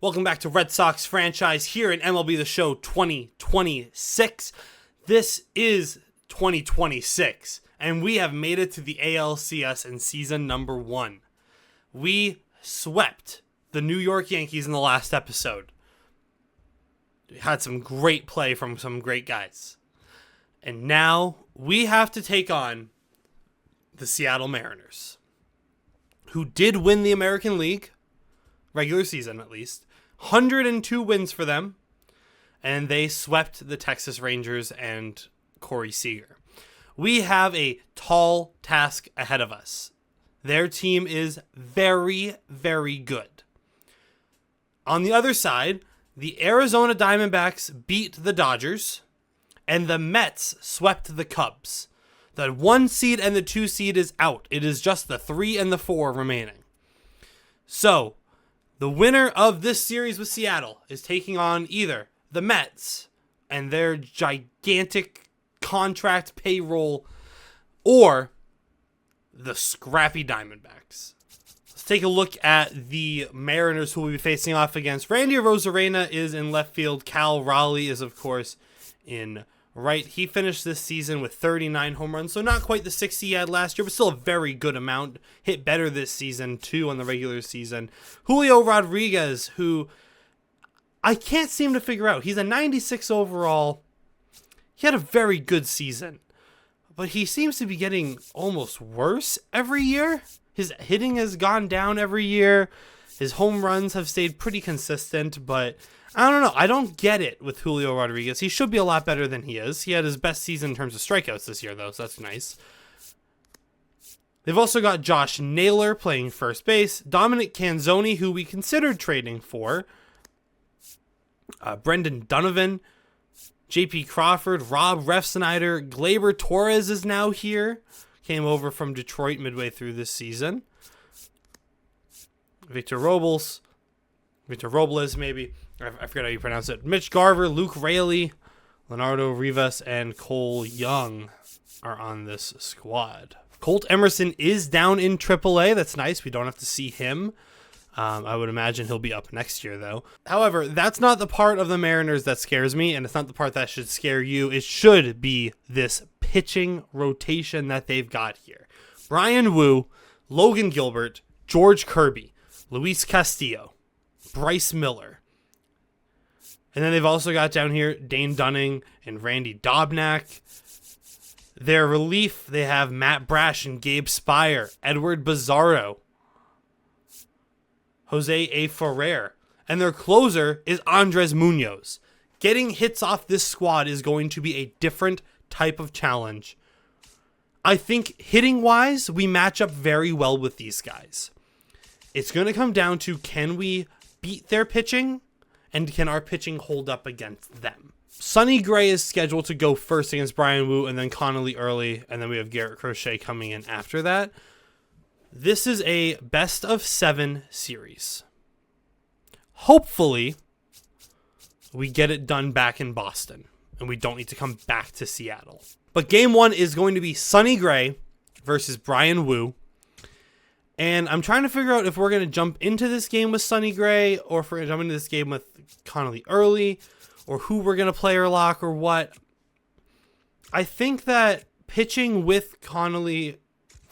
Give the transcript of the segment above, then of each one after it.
Welcome back to Red Sox franchise here in MLB The Show 2026. This is 2026, and we have made it to the ALCS in season number 1. We swept the New York Yankees in the last episode. We had some great play from some great guys. And now we have to take on the Seattle Mariners, who did win the American League, regular season at least. 102 wins for them, and they swept the Texas Rangers and Corey Seager. We have a tall task ahead of us. Their team is very, very good. On the other side, the Arizona Diamondbacks beat the Dodgers, and the Mets swept the Cubs. The 1 seed and the 2 seed is out. It is just the 3 and the 4 remaining. So, the winner of this series with Seattle is taking on either the Mets and their gigantic contract payroll or the scrappy Diamondbacks. Let's take a look at the Mariners who will be facing off against. Randy Arozarena is in left field. Cal Raleigh is, of course, in right. He finished this season with 39 home runs, so not quite the 60 he had last year, but still a very good amount. Hit better this season, too, on the regular season. Julio Rodriguez, who I can't seem to figure out. He's a 96 overall. He had a very good season, but he seems to be getting almost worse every year. His hitting has gone down every year. His home runs have stayed pretty consistent, but I don't know. I don't get it with Julio Rodriguez. He should be a lot better than he is. He had his best season in terms of strikeouts this year, though, so that's nice. They've also got Josh Naylor playing first base, Dominic Canzoni, who we considered trading for, Brendan Donovan, J.P. Crawford, Rob Refsnyder, Gleyber Torres is now here. Came over from Detroit midway through this season. Victor Robles, maybe. I forget how you pronounce it. Mitch Garver, Luke Raley, Leonardo Rivas, and Cole Young are on this squad. Colt Emerson is down in AAA. That's nice. We don't have to see him. I would imagine he'll be up next year, though. However, that's not the part of the Mariners that scares me, and it's not the part that should scare you. It should be this pitching rotation that they've got here. Brian Wu, Logan Gilbert, George Kirby, Luis Castillo, Bryce Miller. And then they've also got down here Dane Dunning and Randy Dobnak. Their relief, they have Matt Brash and Gabe Spire, Edward Bizarro, Jose A. Ferrer. And their closer is Andres Munoz. Getting hits off this squad is going to be a different type of challenge. I think hitting-wise, we match up very well with these guys. It's going to come down to, can we beat their pitching? And can our pitching hold up against them? Sonny Gray is scheduled to go first against Brian Wu, and then Connolly early, and then we have Garrett Crochet coming in after that. This is a best-of-7 series. Hopefully, we get it done back in Boston, and we don't need to come back to Seattle. But Game 1 is going to be Sonny Gray versus Brian Wu. And I'm trying to figure out if we're going to jump into this game with Sonny Gray or if we're going to jump into this game with Connolly early or who we're going to player lock or what. I think that pitching with Connolly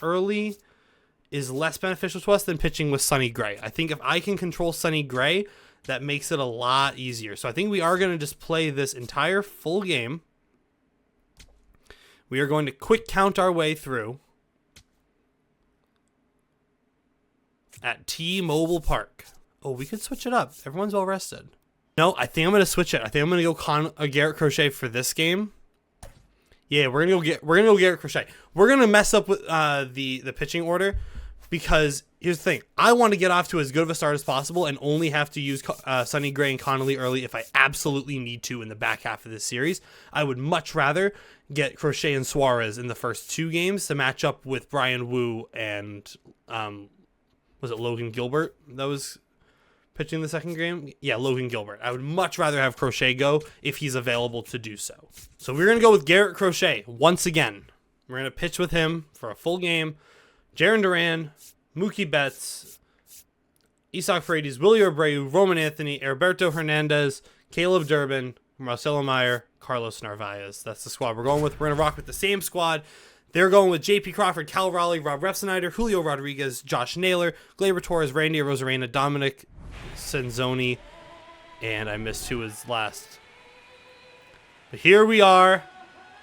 early is less beneficial to us than pitching with Sonny Gray. I think if I can control Sonny Gray, that makes it a lot easier. So I think we are going to just play this entire full game. We are going to quick count our way through at T-Mobile Park. Oh, we could switch it up. Everyone's all rested. No, I think I'm going to switch it. I think I'm going to go Garrett Crochet for this game. Yeah, we're going to go Garrett Crochet. We're going to mess up with the pitching order because here's the thing. I want to get off to as good of a start as possible and only have to use Sonny Gray and Connolly early if I absolutely need to in the back half of this series. I would much rather get Crochet and Suarez in the first 2 games to match up with Brian Wu and was it Logan Gilbert that was pitching the second game? Yeah, Logan Gilbert. I would much rather have Crochet go if he's available to do so. So we're going to go with Garrett Crochet once again. We're going to pitch with him for a full game. Jarren Duran, Mookie Betts, Isak Paredes, Willie Abreu, Roman Anthony, Alberto Hernandez, Caleb Durbin, Marcelo Meyer, Carlos Narvaez. That's the squad we're going with. We're going to rock with the same squad. They're going with J.P. Crawford, Cal Raleigh, Rob Refsnyder, Julio Rodriguez, Josh Naylor, Gleyber Torres, Randy Rosarena, Dominic Senzoni, and I missed who was last. But here we are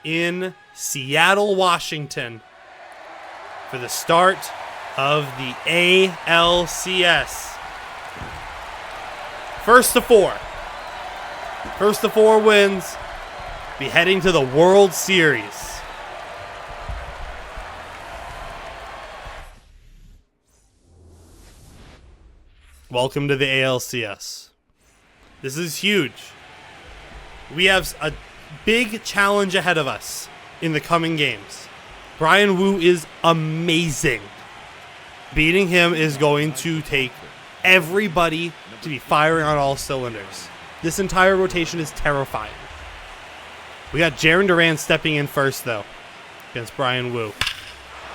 in Seattle, Washington for the start of the ALCS. First to four. First to four wins. Be heading to the World Series. Welcome to the ALCS. This is huge. We have a big challenge ahead of us in the coming games. Brian Wu is amazing. Beating him is going to take everybody to be firing on all cylinders. This entire rotation is terrifying. We got Jarren Duran stepping in first, though, against Brian Wu.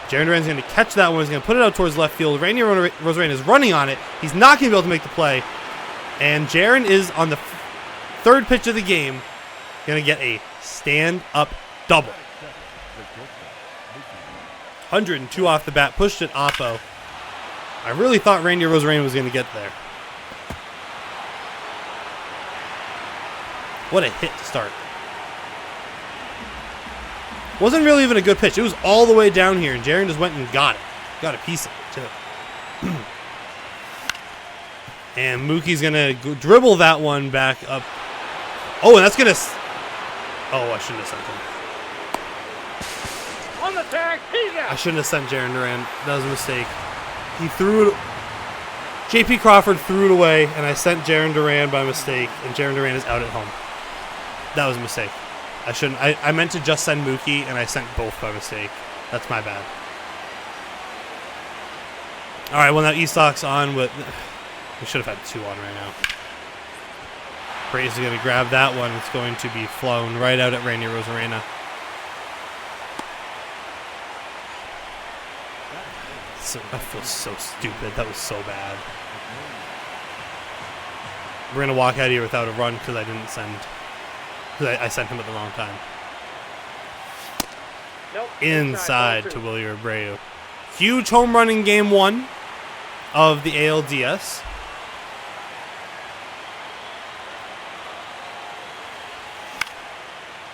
Jarren Duran's going to catch that one. He's going to put it out towards left field. Randy Rosarena is running on it. He's not going to be able to make the play. And Jarren is on the third pitch of the game going to get a stand-up double. 102 off the bat. Pushed it oppo. I really thought Randy Rosarena was going to get there. What a hit to start. Wasn't really even a good pitch. It was all the way down here, and Jarren just went and got it. Got a piece of it, too. And Mookie's going to dribble that one back up. Oh, and that's going to... Oh, I shouldn't have sent him. On the tag, he's out. I shouldn't have sent Jarren Duran. That was a mistake. He threw it... J.P. Crawford threw it away, and I sent Jarren Duran by mistake, and Jarren Duran is out at home. That was a mistake. I shouldn't. I meant to just send Mookie, and I sent both by mistake. That's my bad. All right, well, now Isak's on with... We should have had two on right now. Praise is going to grab that one. It's going to be flown right out at Randy Rosarena. That feels so stupid. That was so bad. We're going to walk out of here without a run because I didn't send... I sent him at the wrong time. Nope. Inside to Willie Abreu. Huge home run in game one of the ALDS.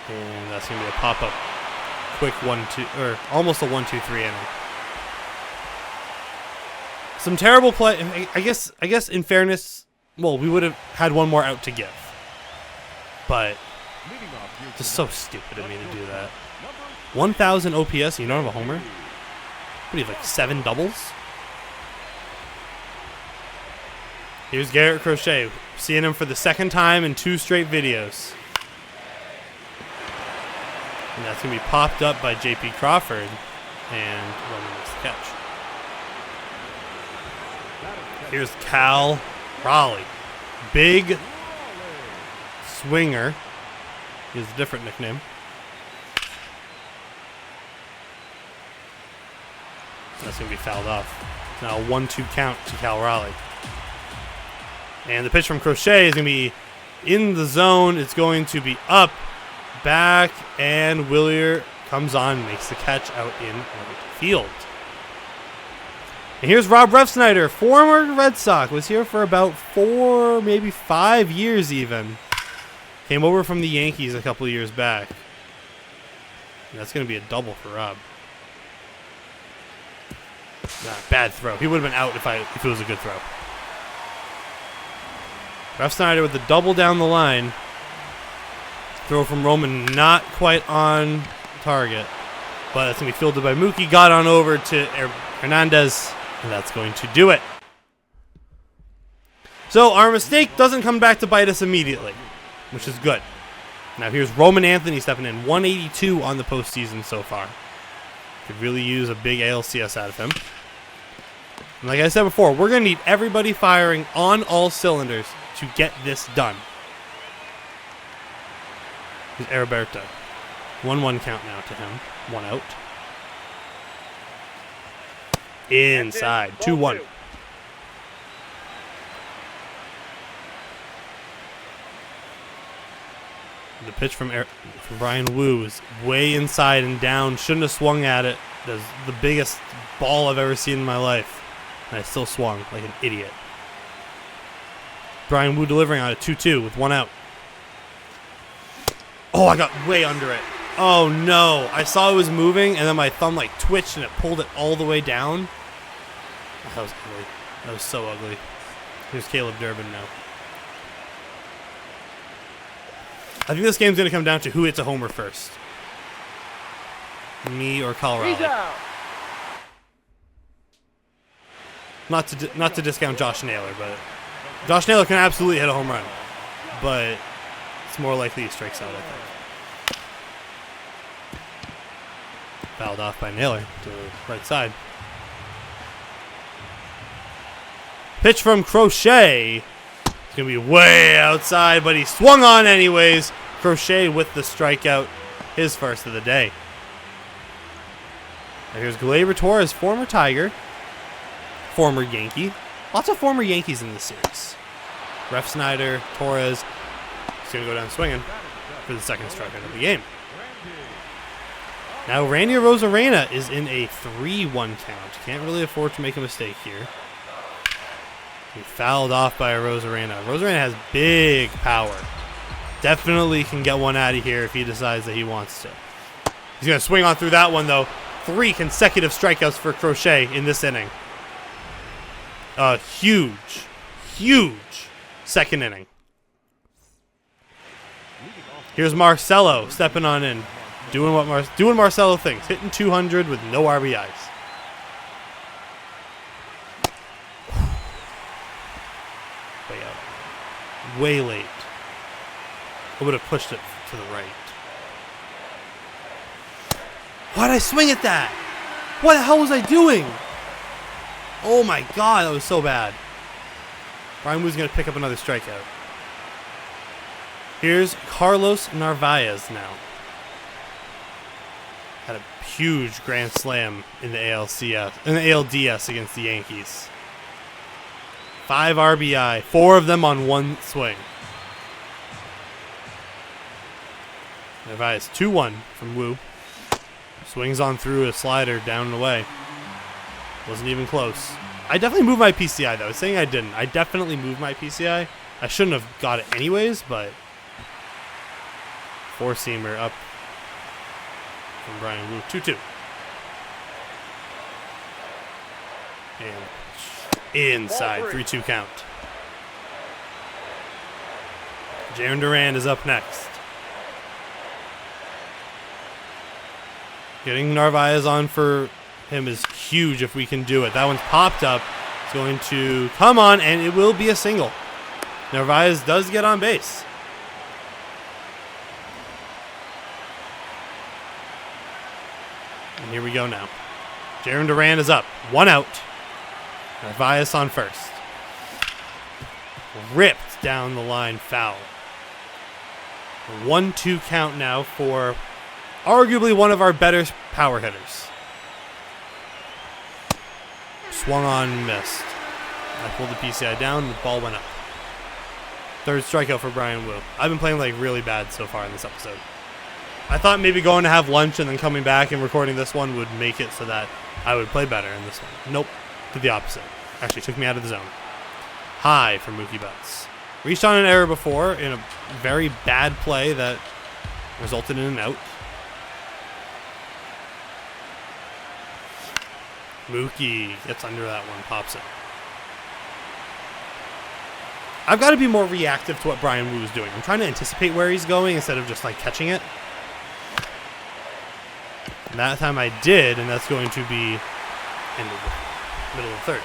And that's going to be a pop-up. Quick 1-2, or almost a 1-2-3 inning. Some terrible play. I guess in fairness, well, we would have had one more out to give. But just so stupid of me to do that. 1,000 OPS, you don't have a homer? What do you have, like 7 doubles? Here's Garrett Crochet. Seeing him for the second time in 2 straight videos. And that's going to be popped up by J.P. Crawford. And Roman makes the catch. Here's Cal Raleigh. Big swinger. He has a different nickname. That's going to be fouled off. Now a 1-2 count to Cal Raleigh. And the pitch from Crochet is going to be in the zone. It's going to be up, back, and Willier comes on, makes the catch out in right field. And here's Rob Refsnyder, former Red Sox, was here for about 4, maybe 5 years even. Came over from the Yankees a couple of years back. And that's going to be a double for Rob. Nah, bad throw. He would have been out if it was a good throw. Refsnyder with the double down the line. Throw from Roman not quite on target. But that's going to be fielded by Mookie. Got on over to Hernandez. And that's going to do it. So our mistake doesn't come back to bite us immediately, which is good. Now here's Roman Anthony stepping in. 182 on the postseason so far. Could really use a big ALCS out of him. And like I said before, we're going to need everybody firing on all cylinders to get this done. Here's Heriberto. 1-1 count now to him. 1 out. Inside. 2-1. The pitch from Brian Wu is way inside and down. Shouldn't have swung at it. That's the biggest ball I've ever seen in my life. And I still swung like an idiot. Brian Wu delivering on a 2-2 with 1 out. Oh, I got way under it. Oh no. I saw it was moving and then my thumb like twitched and it pulled it all the way down. Oh, that was ugly. That was so ugly. Here's Caleb Durbin now. I think this game's going to come down to who hits a homer first. Me or Colorado. Not to discount Josh Naylor, but Josh Naylor can absolutely hit a home run. But it's more likely he strikes out, I think. Fouled off by Naylor to the right side. Pitch from Crochet. It's going to be way outside, but he swung on anyways. Crochet with the strikeout, his first of the day. And here's Gleyber Torres, former Tiger, former Yankee. Lots of former Yankees in this series. Ref Snyder, Torres. He's going to go down swinging for the second strikeout of the game. Now Randy Arozarena is in a 3-1 count. Can't really afford to make a mistake here. He fouled off by Arozarena. Arozarena has big power. Definitely can get one out of here if he decides that he wants to. He's going to swing on through that one, though. 3 consecutive strikeouts for Crochet in this inning. A huge, huge second inning. Here's Marcelo stepping on in. Doing what Marcelo thinks. Hitting 200 with no RBIs. Way late. I would have pushed it to the right. Why'd I swing at that? What the hell was I doing? Oh my god, that was so bad. Brian Wu's going to pick up another strikeout. Here's Carlos Narvaez now. Had a huge grand slam in the ALDS against the Yankees. 5 RBI, 4 of them on 1 swing. Narvaez 2-1 from Wu. Swings on through a slider down and away. Wasn't even close. I definitely moved my PCI though. I was saying I didn't. I definitely moved my PCI. I shouldn't have got it anyways, but 4-seamer up from Brian Wu. 2-2. And inside, 3-2 count. Jaron Durand is up next. Getting Narvaez on for him is huge if we can do it. That one's popped up. It's going to come on, and it will be a single. Narvaez does get on base. And here we go now. Jaron Durand is up. 1 out. Narvaez on first. Ripped down the line, foul. 1-2 count now for arguably one of our better power hitters. Swung on, missed. I pulled the PCI down, the ball went up. 3rd strikeout for Brian Wu. I've been playing like really bad so far in this episode. I thought maybe going to have lunch and then coming back and recording this one would make it so that I would play better in this one. Nope. Did the opposite. Actually took me out of the zone. High for Mookie Betts. Reached on an error before in a very bad play that resulted in an out. Mookie gets under that one, pops it. I've got to be more reactive to what Brian Wu is doing. I'm trying to anticipate where he's going instead of just like catching it. And that time I did, and that's going to be in the middle of the 3rd.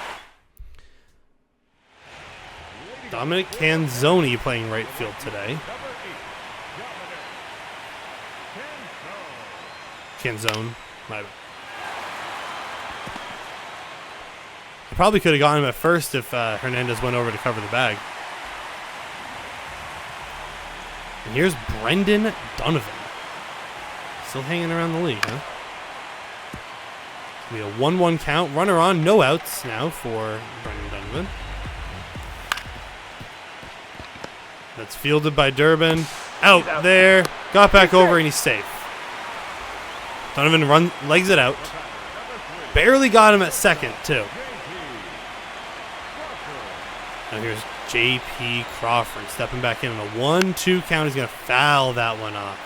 Dominic Canzoni playing right field today. Canzone. My bad. I probably could have gotten him at first if Hernandez went over to cover the bag. And here's Brendan Donovan. Still hanging around the league, huh? We have a 1-1 count. Runner on, no outs now for Brendan Donovan. That's fielded by Durbin. out there. Got back over, and he's safe. Donovan legs it out. Barely got him at second, too. Now here's J.P. Crawford stepping back in on a 1-2 count. He's going to foul that one off.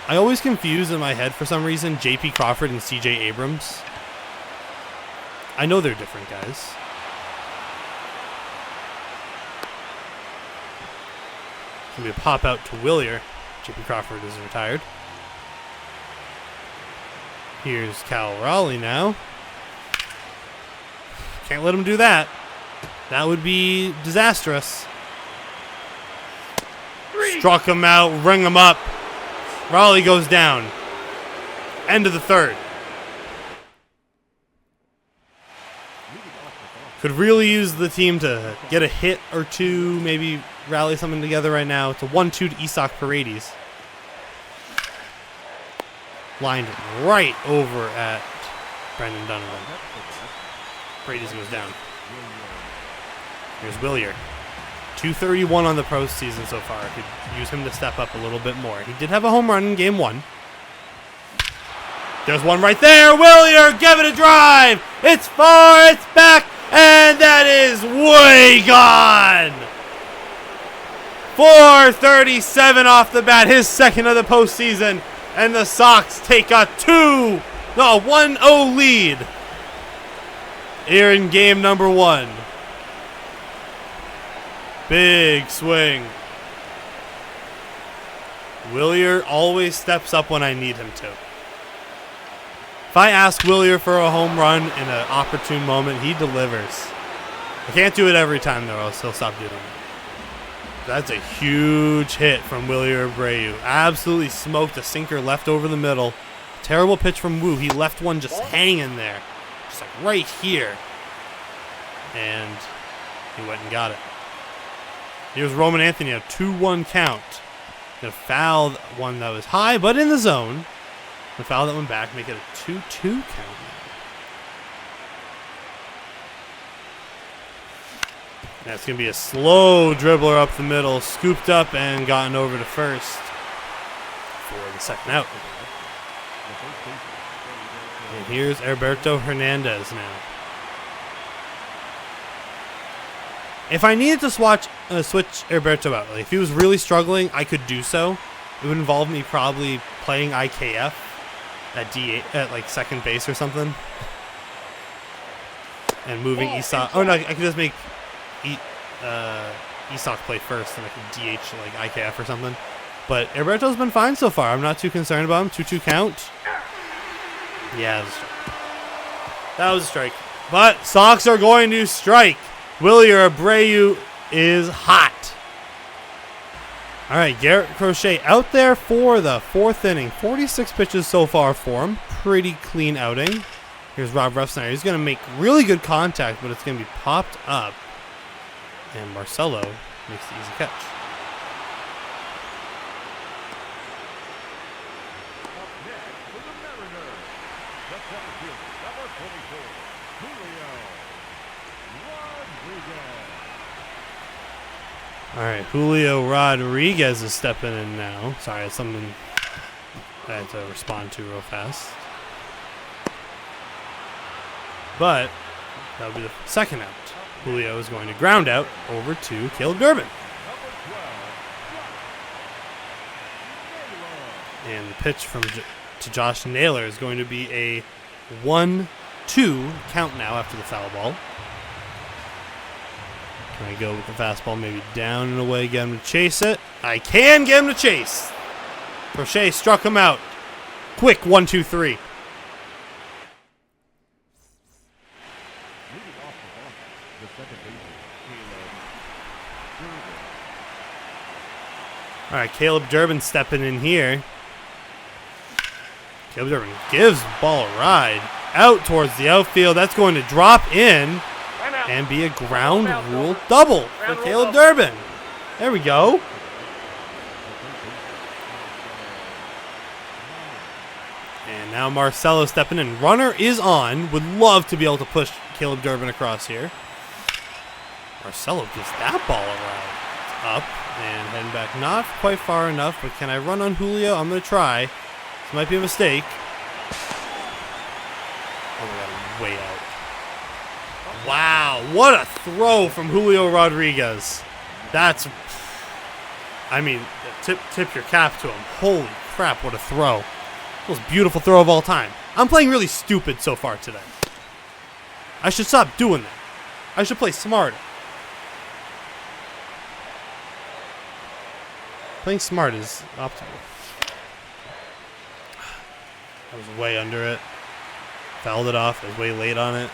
I always confuse in my head for some reason J.P. Crawford and C.J. Abrams. I know they're different guys. It's going to be a pop out to Willier. J.P. Crawford is retired. Here's Cal Raleigh now. Can't let him do that. That would be disastrous. Struck him out, ring him up. Raleigh goes down. End of the third. Could really use the team to get a hit or two, maybe rally something together right now. It's a 1-2 to Isak Paredes. Lined right over at Brendan Donovan. Paredes goes down. Here's Willier. 231 on the postseason so far. Could use him to step up a little bit more. He did have a home run in game one. There's one right there. Willier, give it a drive. It's far, it's back, and that is way gone. 437 off the bat, his second of the postseason, and the Sox take a 1-0 lead here in game number one. Big swing. Willier always steps up when I need him to. If I ask Willier for a home run in an opportune moment, he delivers. I can't do it every time, though, or else he'll stop doing it. That's a huge hit from Willier Abreu. Absolutely smoked a sinker left over the middle. Terrible pitch from Wu. He left one just hanging there. Just like right here. And he went and got it. Here's Roman Anthony, a 2-1 count. Gonna foul one that was high, but in the zone. The foul that went back, make it a 2-2 count. That's going to be a slow dribbler up the middle, scooped up and gotten over to first for the second out. And here's Alberto Hernandez now. If I needed to switch Alberto out, like if he was really struggling, I could do so. It would involve me probably playing IKF at D8 at like second base or something, and moving Isak. Oh no, I could just make Isak play first, and I could DH like IKF or something. But Alberto's been fine so far. I'm not too concerned about him. 2-2 count. Yeah, that was a strike. But Sox are going to strike. Willier Abreu is hot. All right, Garrett Crochet out there for the fourth inning. 46 pitches so far for him. Pretty clean outing. Here's Rob Refsnyder. He's going to make really good contact, but it's going to be popped up. And Marcelo makes the easy catch. All right, Julio Rodriguez is stepping in now. Sorry, it's something I had to respond to real fast. But that would be the second out. Julio is going to ground out over to Caleb Durbin. And the pitch to Josh Naylor is going to be a 1-2 count now after the foul ball. Can I go with the fastball maybe down and away, get him to chase it? I can get him to chase. Crochet struck him out. Quick 1-2-3. All right, Caleb Durbin stepping in here. Caleb Durbin gives the ball a ride out towards the outfield. That's going to drop in and be a ground rule double for Caleb Durbin. There we go. And now Marcelo stepping in. Runner is on. Would love to be able to push Caleb Durbin across here. Marcelo gives that ball a ride. up and heading back. Not quite far enough, but can I run on Julio? I'm going to try. This might be a mistake. Oh my God, way out. Wow, what a throw from Julio Rodriguez. That's, I mean, tip your cap to him. Holy crap, what a throw. Most beautiful throw of all time. I'm playing really stupid so far today. I should stop doing that. I should play smarter. Playing smart is optimal. I was way under it. Fouled it off. I was way late on it.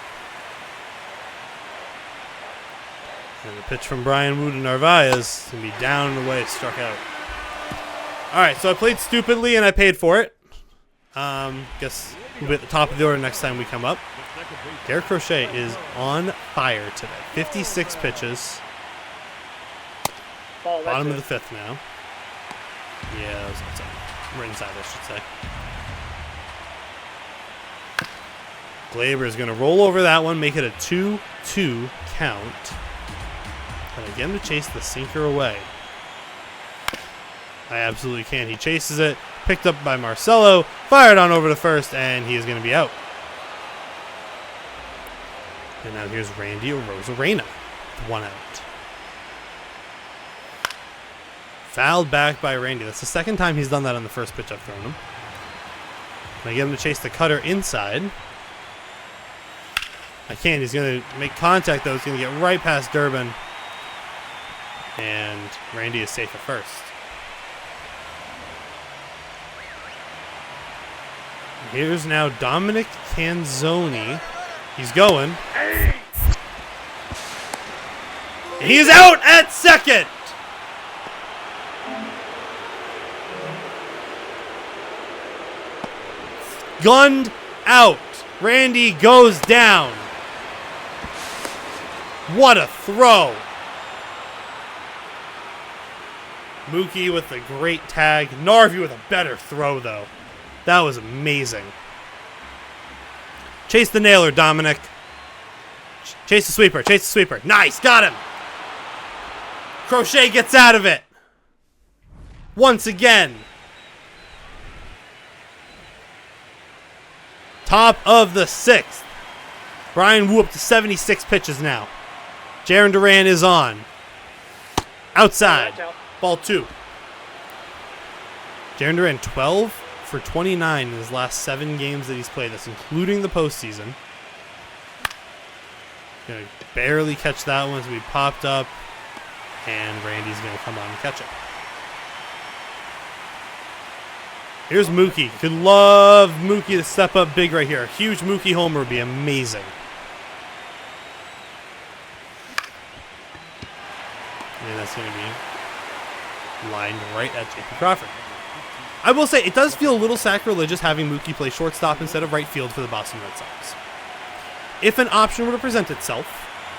And the pitch from Brian Wu to Narvaez is going to be down and away, struck out. Alright, so I played stupidly and I paid for it. Guess we'll be at the top of the order next time we come up. Garrett Crochet is on fire today. 56 pitches. Bottom of the fifth now. Yeah, that was outside. Right inside, I should say. Glaber is going to roll over that one, make it a 2-2 count. And again to chase the sinker away. I absolutely can. He chases it, picked up by Marcelo, fired on over to first, and he is going to be out. And now here's Randy Arozarena, one out. Fouled back by Randy. That's the second time he's done that on the first pitch I've thrown him. Can I get him to chase the cutter inside? I can. He's going to make contact, though. He's going to get right past Durbin. And Randy is safe at first. Here's now Dominic Canzoni. He's going. He's out at second. Gunned out. Randy goes down. What a throw. Mookie with a great tag. Narvi with a better throw, though. That was amazing. Chase the nailer, Dominic. Chase the sweeper. Chase the sweeper. Nice. Got him. Crochet gets out of it. Once again. Top of the sixth. Brian Wu up to 76 pitches now. Jarren Duran is on. Outside. Ball two. Jarren Duran 12 for 29 in his last 7 games that he's played. That's including the postseason. Gonna barely catch that one as we popped up. And Randy's gonna come on and catch it. Here's Mookie. Could love Mookie to step up big right here. A huge Mookie homer would be amazing. And that's going to be lined right at J.P. Crawford. I will say, it does feel a little sacrilegious having Mookie play shortstop instead of right field for the Boston Red Sox. If an option were to present itself,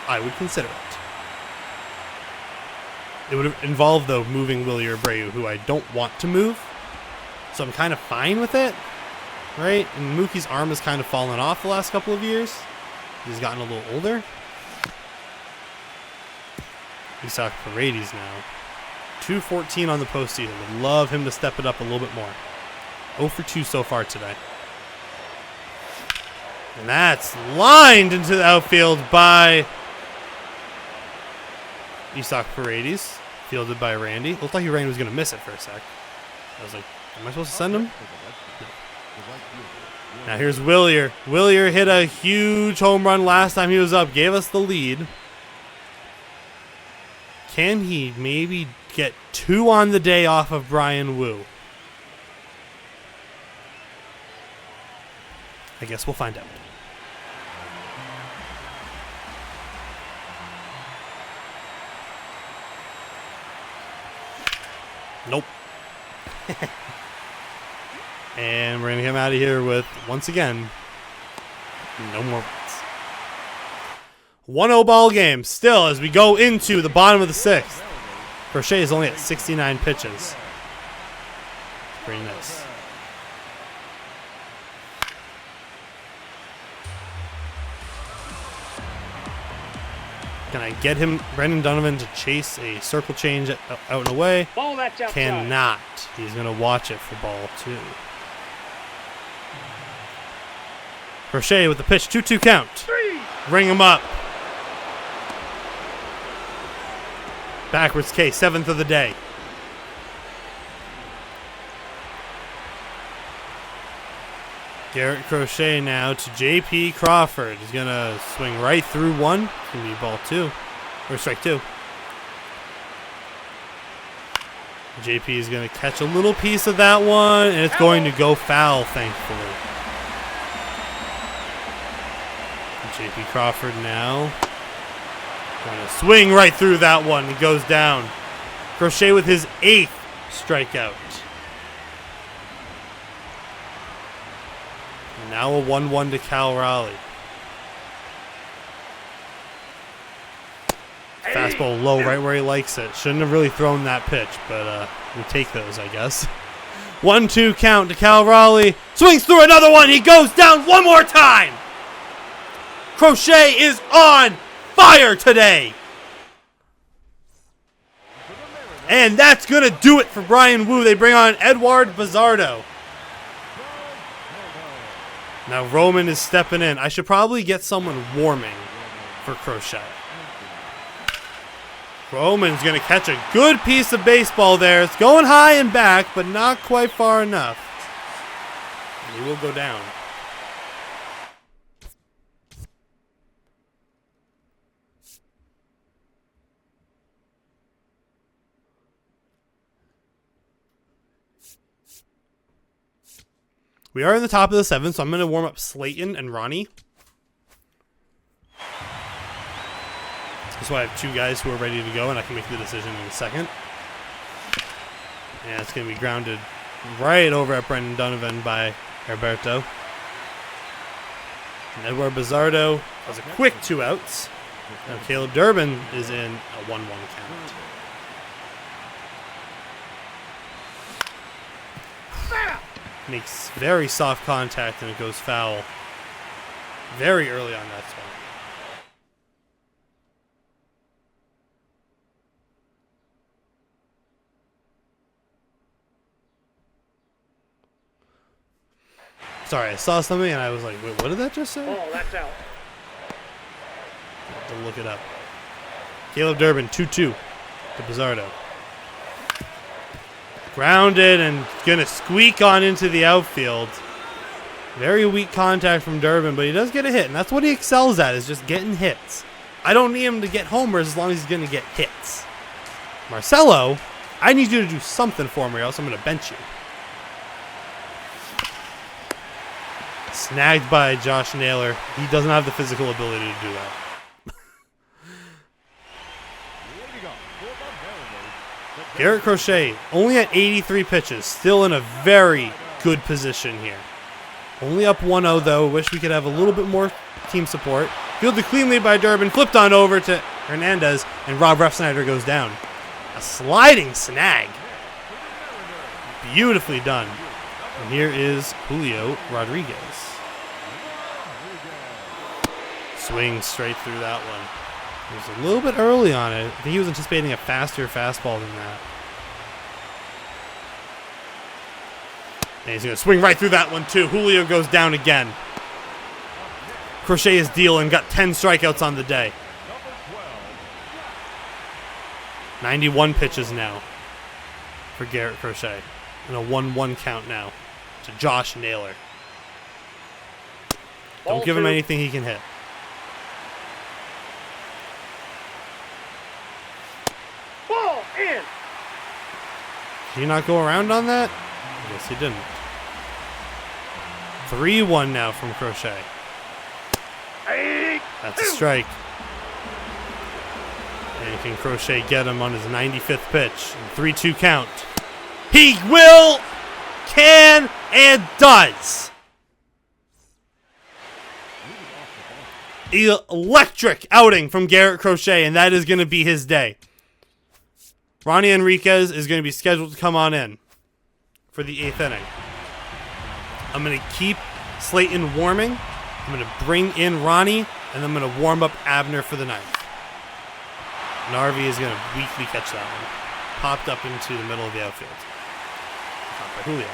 I would consider it. It would involve, though, moving Willie Abreu, who I don't want to move. So I'm kind of fine with it, right? And Mookie's arm has kind of fallen off the last couple of years. He's gotten a little older. Isaac Paredes now. 214 on the postseason. Would love him to step it up a little bit more. 0 for 2 so far today. And that's lined into the outfield by Isaac Paredes. Fielded by Randy. Looked like Randy was going to miss it for a sec. I was like, am I supposed to send him? No. Now here's Willier. Willier hit a huge home run last time he was up. Gave us the lead. Can he maybe get 2 on the day off of Brian Wu? I guess we'll find out. Nope. And we're going to come out of here with, once again, no more runs. 1-0 ball game still as we go into the bottom of the 6th. Crochet is only at 69 pitches. Pretty nice. Can I get him, Brendan Donovan, to chase a circle change out and away? Ball that's outside. Cannot. He's going to watch it for ball 2. Crochet with the pitch, 2-2 count. 3. Ring him up. Backwards K, 7th of the day. Garrett Crochet now to J.P. Crawford. He's going to swing right through 1. It's going to be ball 2. Or strike 2. J.P. is going to catch a little piece of that one, and it's going to go foul, thankfully. J.P. Crawford now going to swing right through that one. He goes down. Crochet with his 8th strikeout. And now a 1-1 to Cal Raleigh. Fastball low, right where he likes it. Shouldn't have really thrown that pitch, but we take those, I guess. 1-2 count to Cal Raleigh. Swings through another one. He goes down one more time. Crochet is on fire today. And that's going to do it for Brian Wu. They bring on Edward Bizzardo. Now Roman is stepping in. I should probably get someone warming for Crochet. Roman's going to catch a good piece of baseball there. It's going high and back, but not quite far enough. And he will go down. We are in the top of the 7th, so I'm going to warm up Slayton and Ronnie. So I have 2 guys who are ready to go, and I can make the decision in a second. And it's going to be grounded right over at Brendan Donovan by Herberto. And Edward Bizzardo has a quick 2 outs. Now Caleb Durbin is in a 1-1 count. Makes very soft contact, and it goes foul very early on that spot. Sorry, I saw something and I was like, wait, what did that just say? Oh, that's out. I have to look it up. Caleb Durbin, 2-2 to Bizzardo. Grounded and going to squeak on into the outfield. Very weak contact from Durbin, but he does get a hit, and that's what he excels at, is just getting hits. I don't need him to get homers as long as he's going to get hits. Marcelo, I need you to do something for me or else I'm going to bench you. Snagged by Josh Naylor. He doesn't have the physical ability to do that. Garrett Crochet, only at 83 pitches, still in a very good position here. Only up 1-0, though. Wish we could have a little bit more team support. Fielded cleanly by Durbin, flipped on over to Hernandez, and Rob Refsnyder goes down. A sliding snag. Beautifully done. And here is Julio Rodriguez. Swing straight through that one. He was a little bit early on it. I think he was anticipating a faster fastball than that. And he's going to swing right through that one, too. Julio goes down again. Crochet is dealing. Got 10 strikeouts on the day. 91 pitches now for Garrett Crochet. And a 1-1 count now to Josh Naylor. Don't give him anything he can hit. Ball in. Did he not go around on that? I guess he didn't. 3-1 now from Crochet. That's a strike. And can Crochet get him on his 95th pitch? 3-2 count. He will, can, and does. Electric outing from Garrett Crochet, and that is going to be his day. Ronnie Enriquez is going to be scheduled to come on in for the 8th inning. I'm going to keep Slayton warming. I'm going to bring in Ronnie, and I'm going to warm up Abner for the 9th. Narvi is going to weakly catch that one. Popped up into the middle of the outfield. Caught by Julio.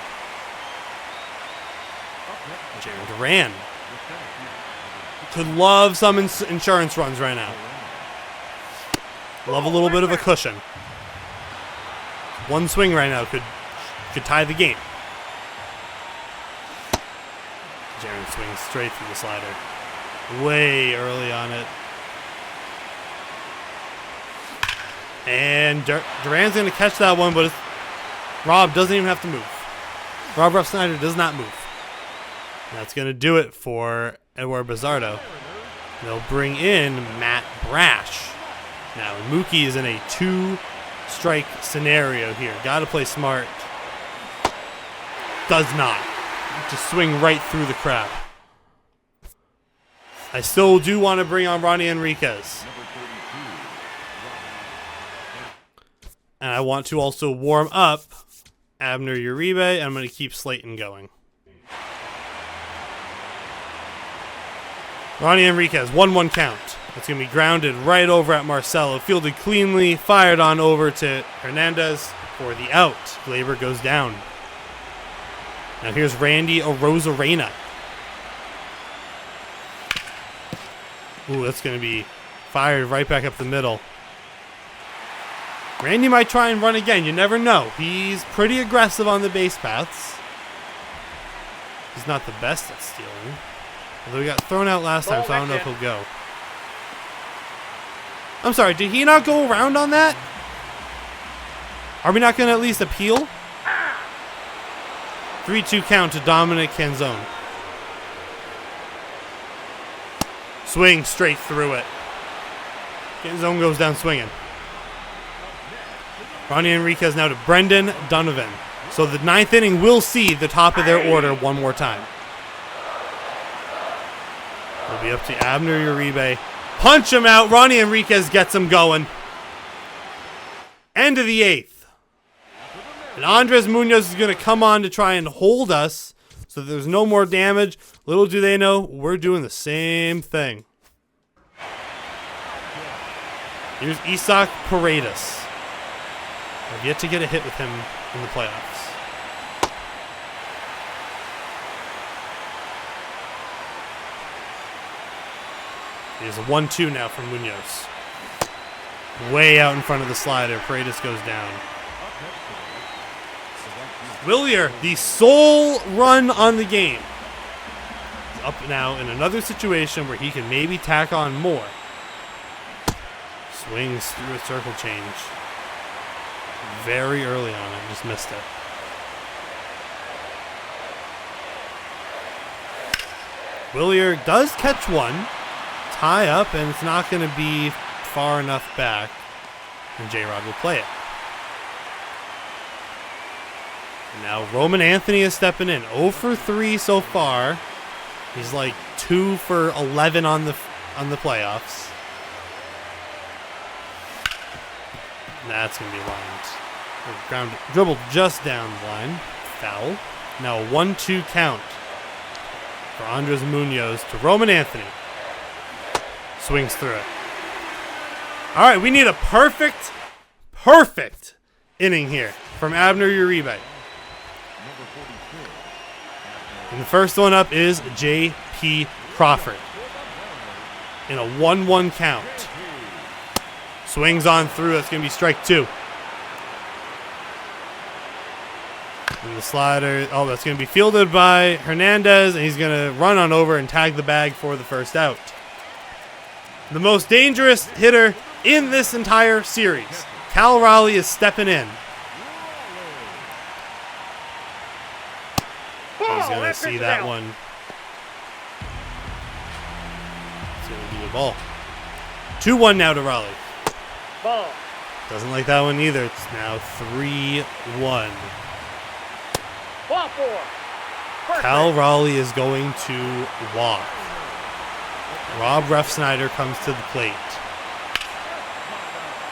Jaron Duran. Could love some insurance runs right now. Love a little bit of a cushion. One swing right now could tie the game. Jaron swings straight through the slider. Way early on it. And Duran's going to catch that one, but Rob doesn't even have to move. Rob Snyder does not move. And that's going to do it for Edward Bizardo. They'll bring in Matt Brash. Now, Mookie is in a 2-strike scenario here. Got to play smart. Does not. Just swing right through the crowd. I still do want to bring on Ronnie Enriquez. And I want to also warm up Abner Uribe, and I'm going to keep Slayton going. Ronnie Enriquez, 1-1 count. That's going to be grounded right over at Marcelo. Fielded cleanly, fired on over to Hernandez for the out. Glaber goes down. Now here's Randy Arozarena. Ooh, that's going to be fired right back up the middle. Randy might try and run again. You never know. He's pretty aggressive on the base paths. He's not the best at stealing. Although he got thrown out last time, so I don't know if he'll go. I'm sorry, did he not go around on that? Are we not going to at least appeal? 3-2 count to Dominic Canzone. Swing straight through it. Canzone goes down swinging. Ronnie Enriquez now to Brendan Donovan. So the 9th inning will see the top of their order one more time. It'll be up to Abner Uribe. Punch him out. Ronnie Enriquez gets him going. End of the 8th. And Andres Munoz is going to come on to try and hold us so that there's no more damage. Little do they know, we're doing the same thing. Here's Isaac Paredes. I've yet to get a hit with him in the playoffs. Here's a 1-2 now from Munoz. Way out in front of the slider. Paredes goes down. Willier, the sole run on the game. He's up now in another situation where he can maybe tack on more. Swings through a circle change. Very early on it. Just missed it. Willier does catch one. Tie up, and it's not going to be far enough back. And J-Rod will play it. And now Roman Anthony is stepping in. 0 for 3 so far. He's like 2 for 11 on the playoffs. And that's going to be lined. Dribbled just down the line. Foul. Now a 1-2 count for Andres Munoz to Roman Anthony. Swings through it. All right, we need a perfect inning here from Abner Uribe. And the first one up is J.P. Crawford. In a 1-1 count. Swings on through. That's going to be strike 2. And the slider. Oh, that's going to be fielded by Hernandez. And he's going to run on over and tag the bag for the first out. The most dangerous hitter in this entire series. Cal Raleigh is stepping in. He's going to see that one. It's going to be a ball. 2-1 now to Raleigh. Ball. Doesn't like that one either. It's now 3-1. Ball 4. Cal Raleigh is going to walk. Rob Refsnyder comes to the plate.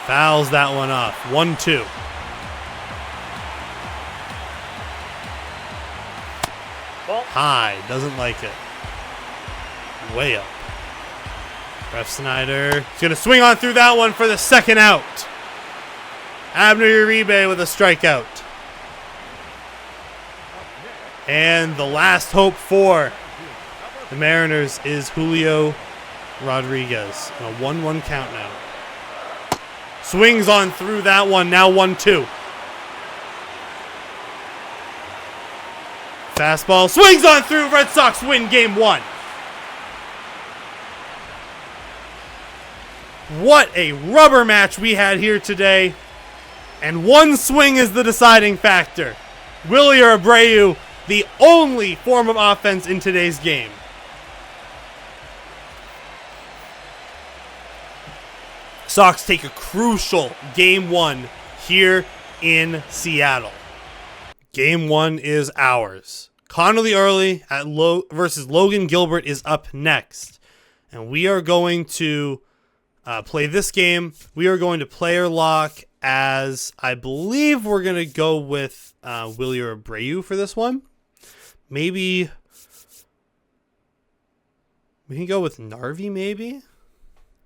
Fouls that one off. 1-2. High. Doesn't like it. Way up. Ref Snyder is going to swing on through that one for the second out. Abner Uribe with a strikeout. And the last hope for the Mariners is Julio Rodriguez. A 1-1 count now. Swings on through that one. Now 1-2. Fastball. Swings on through. Red Sox win game 1. What a rubber match we had here today. And one swing is the deciding factor. Wilyer Abreu, the only form of offense in today's game. Sox take a crucial game 1 here in Seattle. Game 1 is ours. Connolly Early versus Logan Gilbert is up next. And we are going to play this game. We are going to player lock as I believe we're going to go with Wilyer Abreu for this one. Maybe we can go with Narvi maybe.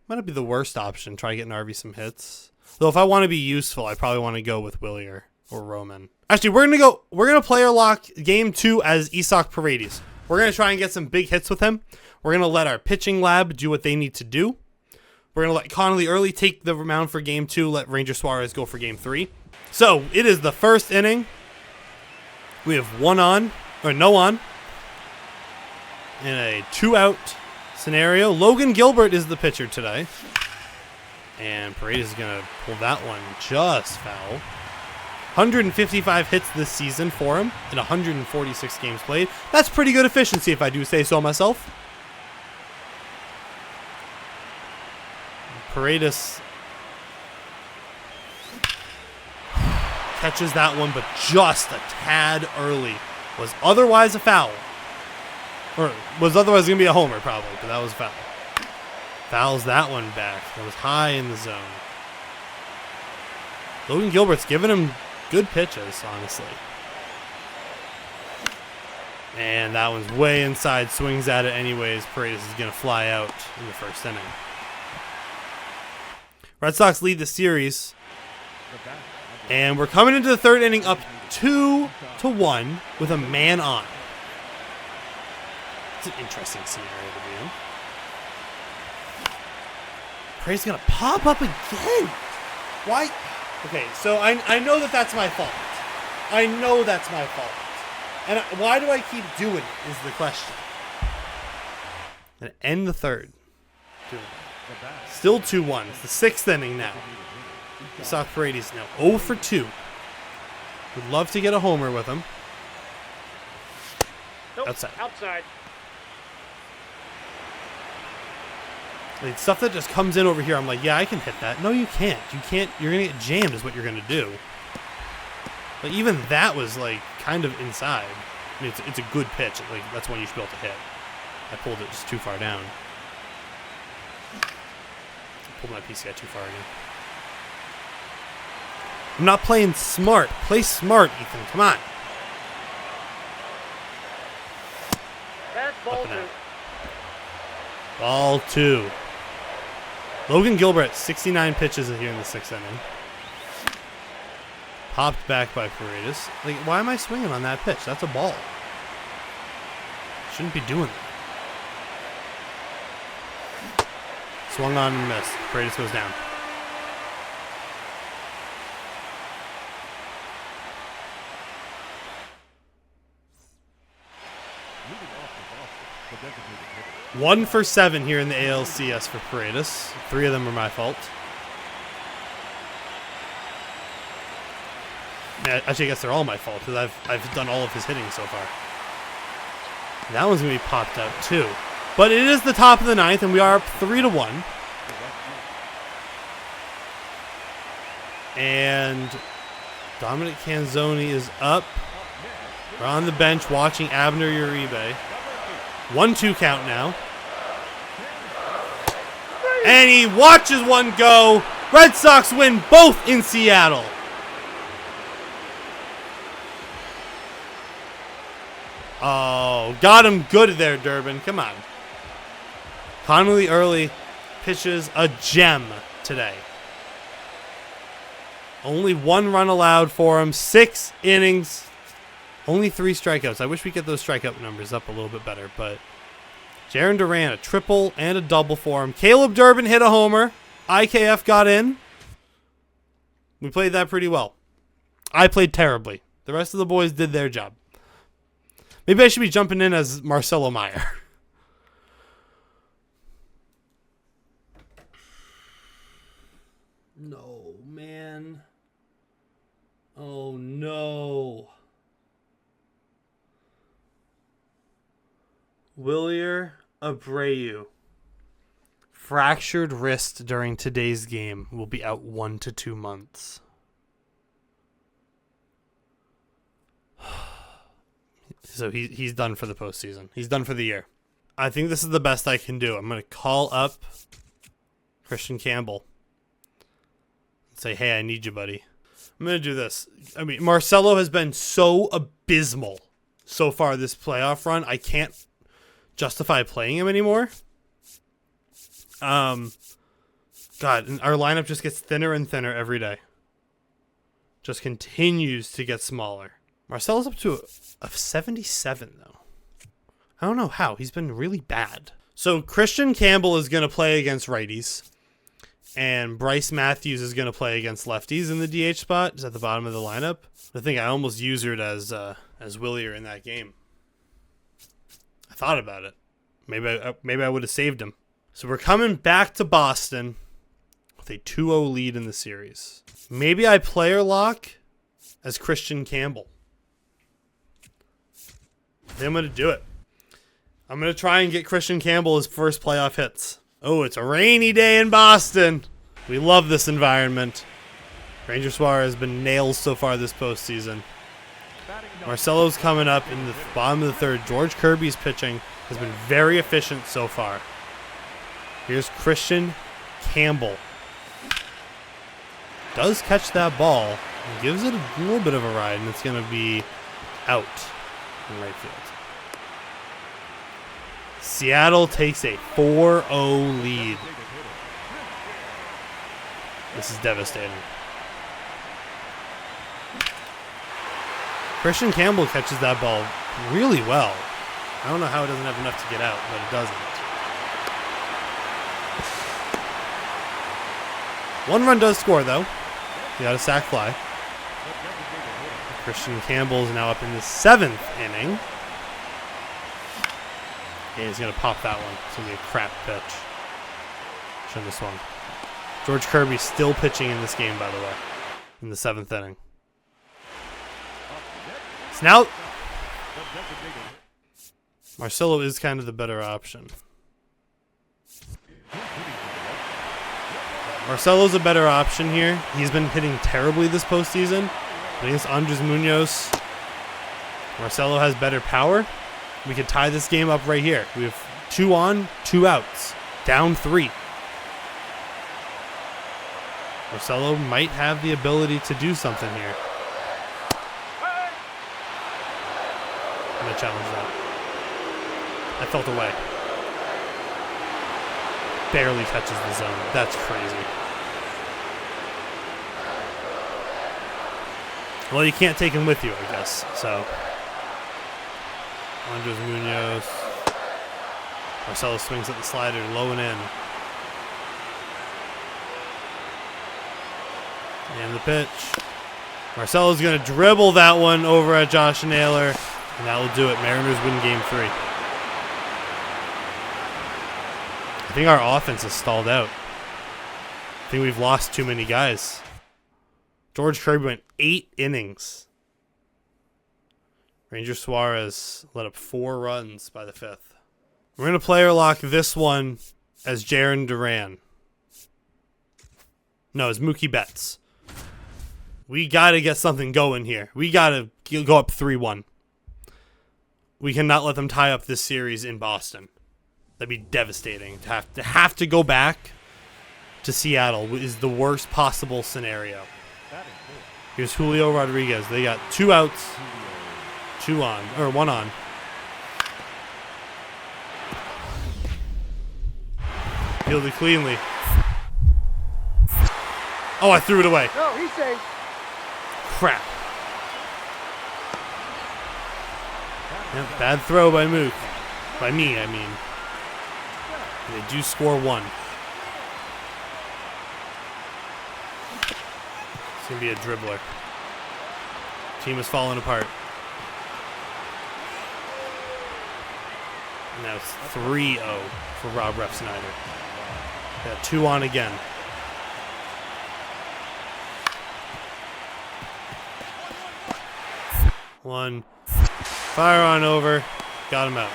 Might not be the worst option. Try to get Narvi some hits. Though if I want to be useful, I probably want to go with Wilyer or Roman. Actually, we're gonna player lock game 2 as Isak Paredes. We're gonna try and get some big hits with him. We're gonna let our pitching lab do what they need to do. We're gonna let Connolly Early take the mound for game 2. Let Ranger Suarez go for game 3. So it is the first inning. We have no on, in a 2-out scenario. Logan Gilbert is the pitcher today. And Paredes is going to pull that one just foul. 155 hits this season for him in 146 games played. That's pretty good efficiency if I do say so myself. Paredes catches that one, but just a tad early. Was otherwise a foul. Or was otherwise going to be a homer, probably, but that was a foul. Fouls that one back. That was high in the zone. Logan Gilbert's giving him good pitches, honestly. And that one's way inside. Swings at it anyways. Paredes is going to fly out in the first inning. Red Sox lead the series. And we're coming into the third inning up 2-1 with a man on. It's an interesting scenario to be in. Paredes gonna pop up again. Why? Okay, so I know that's my fault. I know that's my fault. And why do I keep doing it is the question. And end the third. Still 2-1. It's the sixth inning now. Isak Paredes now 0 for 2. Would love to get a homer with him. Nope, Outside. Like, stuff that just comes in over here, I'm like, yeah, I can hit that. No, you can't. You can't. You're going to get jammed is what you're going to do. But even that was, like, kind of inside. I mean, it's a good pitch. Like, that's one you should be able to hit. I pulled it just too far down. I pulled my PCI too far again. I'm not playing smart. Play smart, Ethan. Come on. That's ball 2. Ball 2. Logan Gilbert, 69 pitches here in the sixth inning. Popped back by Paredes. Like, why am I swinging on that pitch? That's a ball. Shouldn't be doing that. Swung on and missed. Paredes goes down. One for 7 here in the ALCS for Paredes. 3 of them are my fault. Yeah, actually, I guess they're all my fault because I've done all of his hitting so far. That one's going to be popped out too. But it is the top of the ninth, and we are up 3-1. And Dominic Canzoni is up. We're on the bench watching Abner Uribe. 1-2 count now. And he watches one go. Red Sox win both in Seattle. Oh, got him good there, Durbin. Come on. Connolly Early pitches a gem today. Only 1 run allowed for him. 6 innings. Only 3 strikeouts. I wish we could get those strikeout numbers up a little bit better, but Jarren Duran, a triple and a double for him. Caleb Durbin hit a homer. IKF got in. We played that pretty well. I played terribly. The rest of the boys did their job. Maybe I should be jumping in as Marcelo Meyer. No, man. Oh, no. Willier Abreu. Fractured wrist during today's game. Will be out 1 to 2 months. So he's done for the postseason. He's done for the year. I think this is the best I can do. I'm going to call up Christian Campbell and say, hey, I need you, buddy. I'm going to do this. I mean, Marcelo has been so abysmal so far this playoff run. I can't justify playing him anymore. God, and our lineup just gets thinner and thinner every day. Just continues to get smaller. Marcelo's up to a 77, though. I don't know how. He's been really bad. So Christian Campbell is going to play against righties. And Bryce Matthews is going to play against lefties in the DH spot. He's at the bottom of the lineup. I think I almost used it as Willier in that game. I thought about it. Maybe I would have saved him. So we're coming back to Boston with a 2-0 lead in the series. Maybe I player lock as Christian Campbell. Then I'm going to do it. I'm going to try and get Christian Campbell his first playoff hits. Oh, it's a rainy day in Boston. We love this environment. Ranger Suarez has been nails so far this postseason. Marcelo's coming up in the bottom of the third. George Kirby's pitching has been very efficient so far. Here's Christian Campbell. Does catch that ball. And gives it a little bit of a ride, and it's going to be out in right field. Seattle takes a 4-0 lead. This is devastating. Christian Campbell catches that ball really well. I don't know how it doesn't have enough to get out, but it doesn't. 1 run does score, though. He got a sac fly. Christian Campbell is now up in the 7th inning. And he's going to pop that one. It's going to be a crap pitch. Shouldn't have swung. George Kirby's still pitching in this game, by the way, in the 7th inning. So now, Marcelo is kind of the better option. Marcelo's a better option here. He's been hitting terribly this postseason. Against Andres Munoz, Marcelo has better power. We could tie this game up right here. We have 2 on, 2 outs. Down 3. Marcelo might have the ability to do something here. I'm going to challenge that. I felt away. Barely touches the zone. That's crazy. Well, you can't take him with you, I guess. So, Andres Munoz. Marcelo swings at the slider, low and in. And the pitch. Marcelo's going to dribble that one over at Josh Naylor, and that will do it. Mariners win Game 3. I think our offense is stalled out. I think we've lost too many guys. George Kirby went 8 innings. Ranger Suarez let up 4 runs by the 5th. We're going to player lock this one as Jarren Duran. No, it's Mookie Betts. We got to get something going here. We got to go up 3-1. We cannot let them tie up this series in Boston. That'd be devastating. To have to go back to Seattle is the worst possible scenario. Here's Julio Rodriguez. They got 2 outs, 1 on. Fielded cleanly. Oh, I threw it away. No, he's safe. Crap. Yep, bad throw by Mook. By me, I mean. They do score 1. It's going to be a dribbler. Team is falling apart. And now it's 3-0 for Rob Ref Snyder. Got 2 on again. One. Fire on over. Got him out.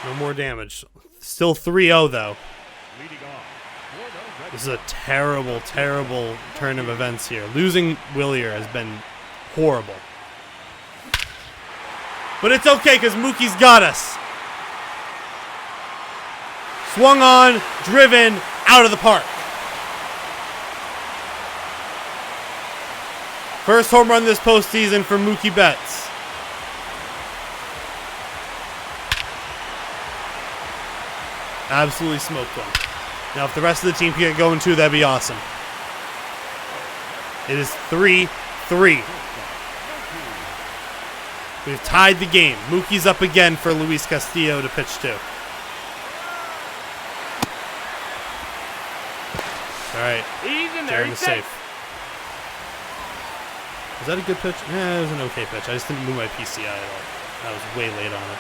No more damage. Still 3-0 though. This is a terrible, terrible turn of events here. Losing Willier has been horrible. But it's okay because Mookie's got us. Swung on, driven, out of the park. First home run this postseason for Mookie Betts. Absolutely smoked one. Now, if the rest of the team can get going too, that'd be awesome. It is 3-3. We've tied the game. Mookie's up again for Luis Castillo to pitch to. All right. Jaron is safe. Was that a good pitch? Yeah, it was an okay pitch. I just didn't move my PCI at all. I was way late on it.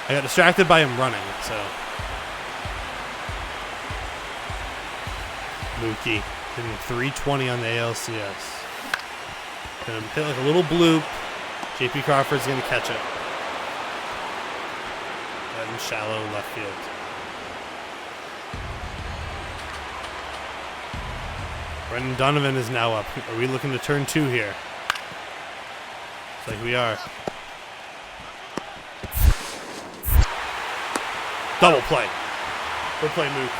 I got distracted by him running, so. Mookie hitting 320 on the ALCS. Gonna hit like a little bloop. JP Crawford's gonna catch it. Right in shallow left field. Brendan Donovan is now up. Are we looking to turn 2 here? Looks like we are. Double play. Good play, Mook.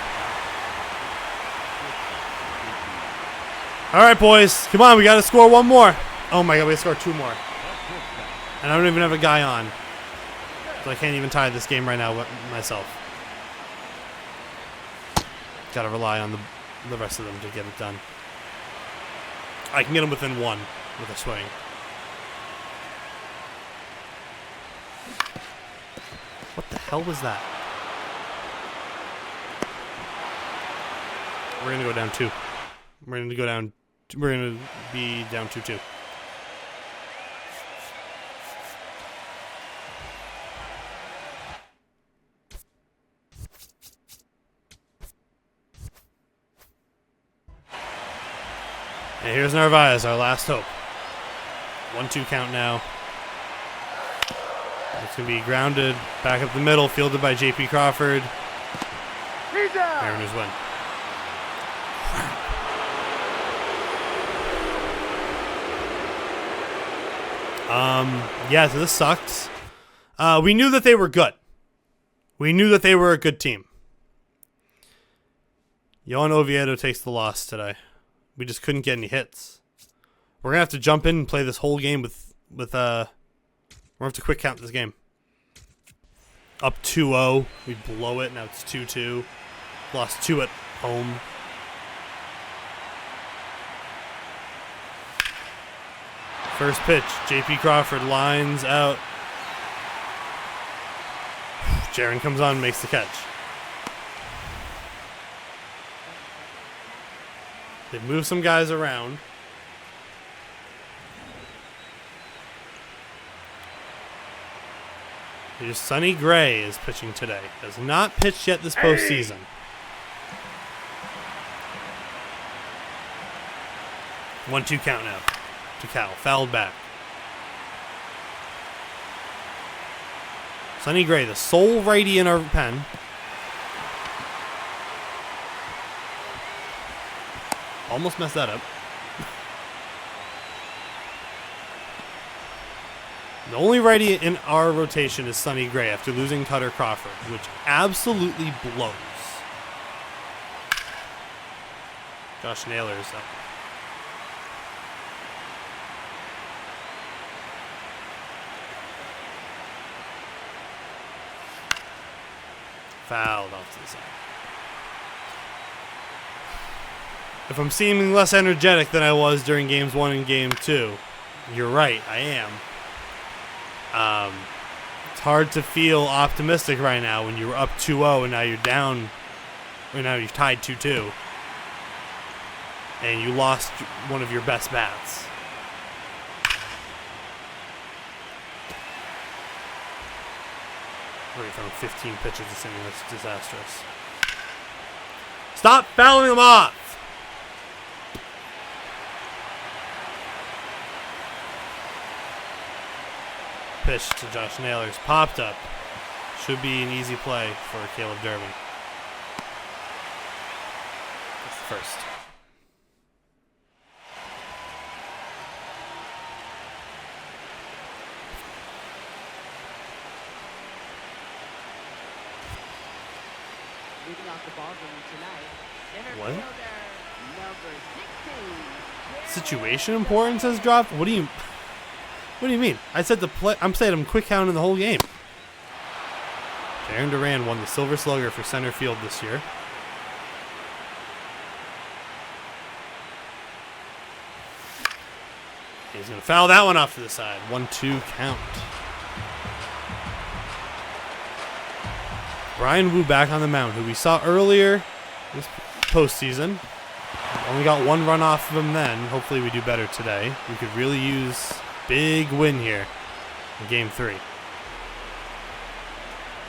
All right, boys. Come on, we got to score 1 more. Oh, my God, we got to score 2 more. And I don't even have a guy on. So I can't even tie this game right now myself. Got to rely on the rest of them to get it done. I can get them within 1 with a swing. What the hell was that? We're going to go down 2. We're going to go down. We're going to be down 2-2. And here's Narvaez, our last hope. 1-2 count now. It's going to be grounded back up the middle, fielded by JP Crawford. Mariners win. Yeah, so this sucks. We knew that they were good. We knew that they were a good team. Yohan Oviedo takes the loss today. We just couldn't get any hits. We're going to have to jump in and play this whole game with we're going to have to quick count this game. Up 2-0. We blow it. Now it's 2-2. Lost 2 at home. First pitch. JP Crawford lines out. Jaron comes on and makes the catch. They've moved some guys around. Here's Sonny Gray is pitching today. Has not pitched yet this postseason. Hey. 1-2 count now to Cal. Fouled back. Sonny Gray, the sole righty in our pen. Almost messed that up. The only righty in our rotation is Sonny Gray after losing Cutter Crawford, which absolutely blows. Josh Naylor is up. Fouled off to the side. If I'm seeming less energetic than I was during games 1 and game 2, you're right, I am. It's hard to feel optimistic right now when you were up 2-0 and now you're down, or now you've tied 2-2. And you lost one of your best bats. Right from 15 pitches this inning, that's disastrous. Stop fouling them off! Pitch to Josh Naylor's popped up. Should be an easy play for Caleb Durbin. That's the first. Leading off the ball game tonight, What? number 16. Situation importance has dropped? What do you mean? I said I'm saying I'm quick counting the whole game. Aaron Duran won the Silver Slugger for center field this year. He's going to foul that one off to the side. 1-2 count. Brian Wu back on the mound, who we saw earlier this postseason. Only got one run off of him then. Hopefully we do better today. We could really use big win here in game 3.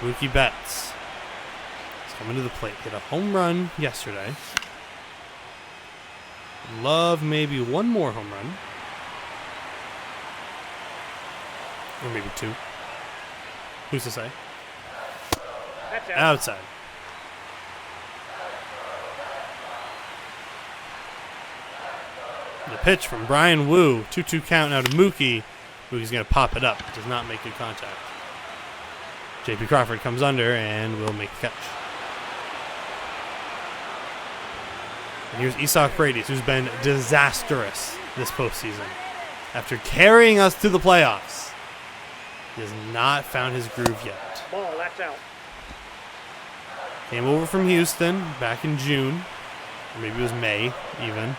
Mookie Betts is coming to the plate. Hit a home run yesterday. Love maybe one more home run. Or maybe 2. Who's to say? That's out. Outside. The pitch from Brian Wu. 2-2 count now to Mookie. Mookie's going to pop it up. Does not make good contact. J.P. Crawford comes under and will make the catch. And here's Isak Paredes, who's been disastrous this postseason. After carrying us to the playoffs, he has not found his groove yet. Ball, that's out. Came over from Houston back in June. Or maybe it was May, even.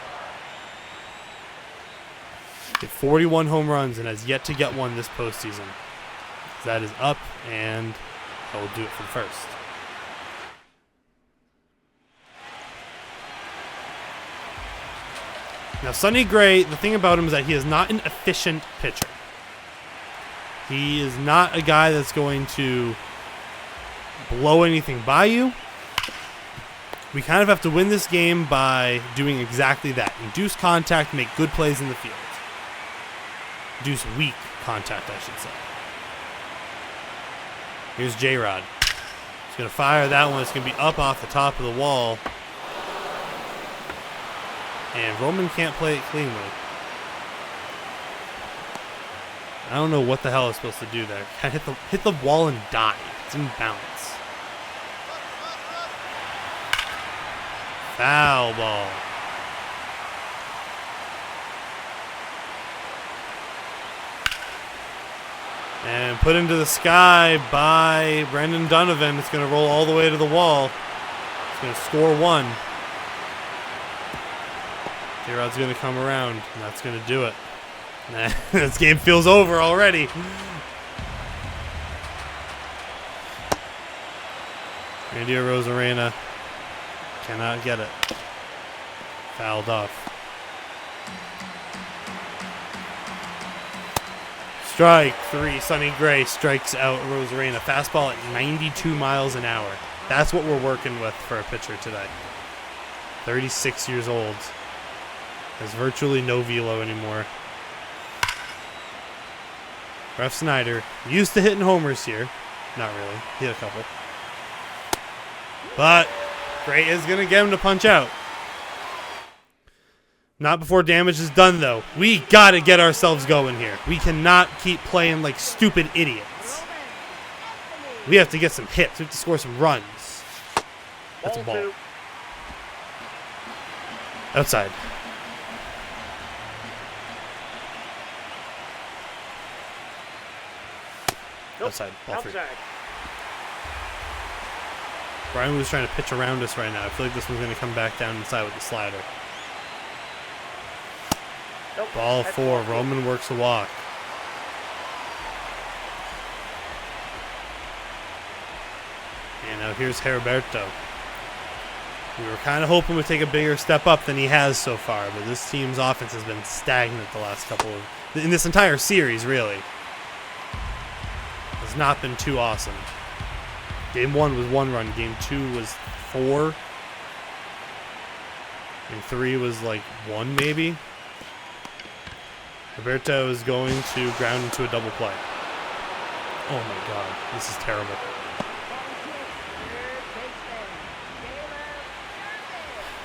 Hit 41 home runs and has yet to get one this postseason. That is up, and that will do it for the first. Now, Sonny Gray, the thing about him is that he is not an efficient pitcher. He is not a guy that's going to blow anything by you. We kind of have to win this game by doing exactly that. Induce contact, make good plays in the field. Induce weak contact, I should say. Here's J-Rod. He's going to fire that one. It's going to be up off the top of the wall. And Roman can't play it cleanly. I don't know what the hell is supposed to do there. Hit the wall and die. It's in bounce. Foul ball. And put into the sky by Brendan Donovan. It's going to roll all the way to the wall. It's going to score 1. J-Rod's going to come around, and that's going to do it. This game feels over already. Randy Arozarena cannot get it. Fouled off. Strike 3. Sonny Gray strikes out Arozarena. Fastball at 92 miles an hour. That's what we're working with for a pitcher today. 36 years old. Has virtually no velo anymore. Ref Snyder used to hitting homers here. Not really. He hit a couple. But Gray is going to get him to punch out. Not before damage is done, though. We got to get ourselves going here. We cannot keep playing like stupid idiots. We have to get some hits. We have to score some runs. That's a ball. 2. Outside. Nope. Outside. Ball 3. Outside. Brian was trying to pitch around us right now. I feel like this one's going to come back down inside with the slider. Nope, Ball that's 4. ball two. Roman works a walk. And now here's Heriberto. We were kind of hoping to take a bigger step up than he has so far, but this team's offense has been stagnant the last in this entire series, really. Has not been too awesome. Game 1 was 1 run. Game 2 was 4. And 3 was like 1, maybe. Roberto is going to ground into a double play. Oh my god, this is terrible.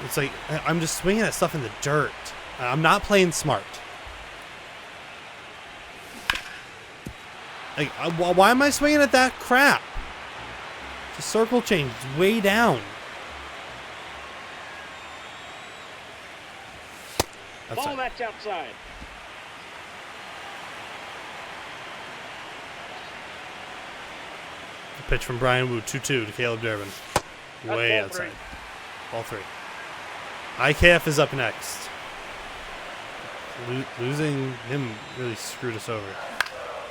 It's like, I'm just swinging at stuff in the dirt. I'm not playing smart. Like, why am I swinging at that crap? The circle change is way down. Ball that's outside. The pitch from Brian Wu, 2-2 to Caleb Durbin. Way That's outside. Ball 3. IKF is up next. Losing him really screwed us over.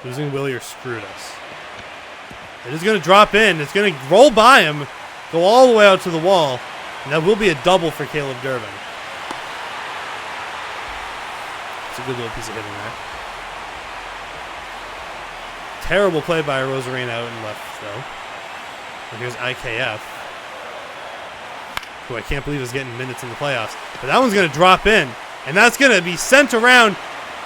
Losing Willier screwed us. It is going to drop in. It's going to roll by him, go all the way out to the wall, and that will be a double for Caleb Durbin. It's a good little piece of hitting there. Terrible play by Rosarena out and left, though. And here's IKF, who I can't believe is getting minutes in the playoffs. But that one's going to drop in, and that's going to be sent around.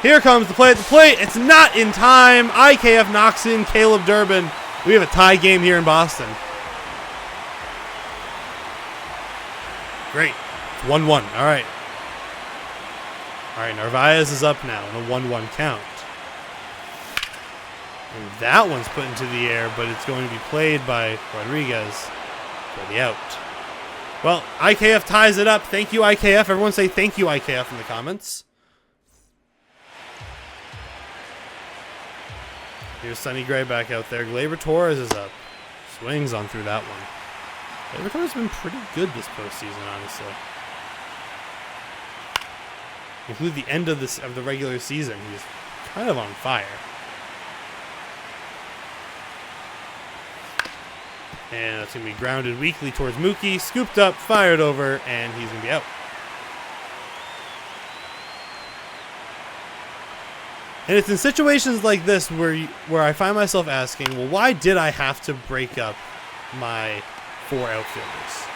Here comes the play at the plate. It's not in time. IKF knocks in Caleb Durbin. We have a tie game here in Boston. Great. It's 1-1. All right. All right, Narvaez is up now in a 1-1 count. And that one's put into the air, but it's going to be played by Rodriguez for the out. Well, IKF ties it up. Thank you, IKF. Everyone say thank you, IKF, in the comments. Here's Sonny Gray back out there. Gleyber Torres is up. Swings on through that one. Gleyber Torres has been pretty good this postseason, honestly. Include the end of the regular season, he's kind of on fire. And it's going to be grounded weakly towards Mookie. Scooped up, fired over, and he's going to be out. And it's in situations like this where I find myself asking, well, why did I have to break up my 4 outfielders?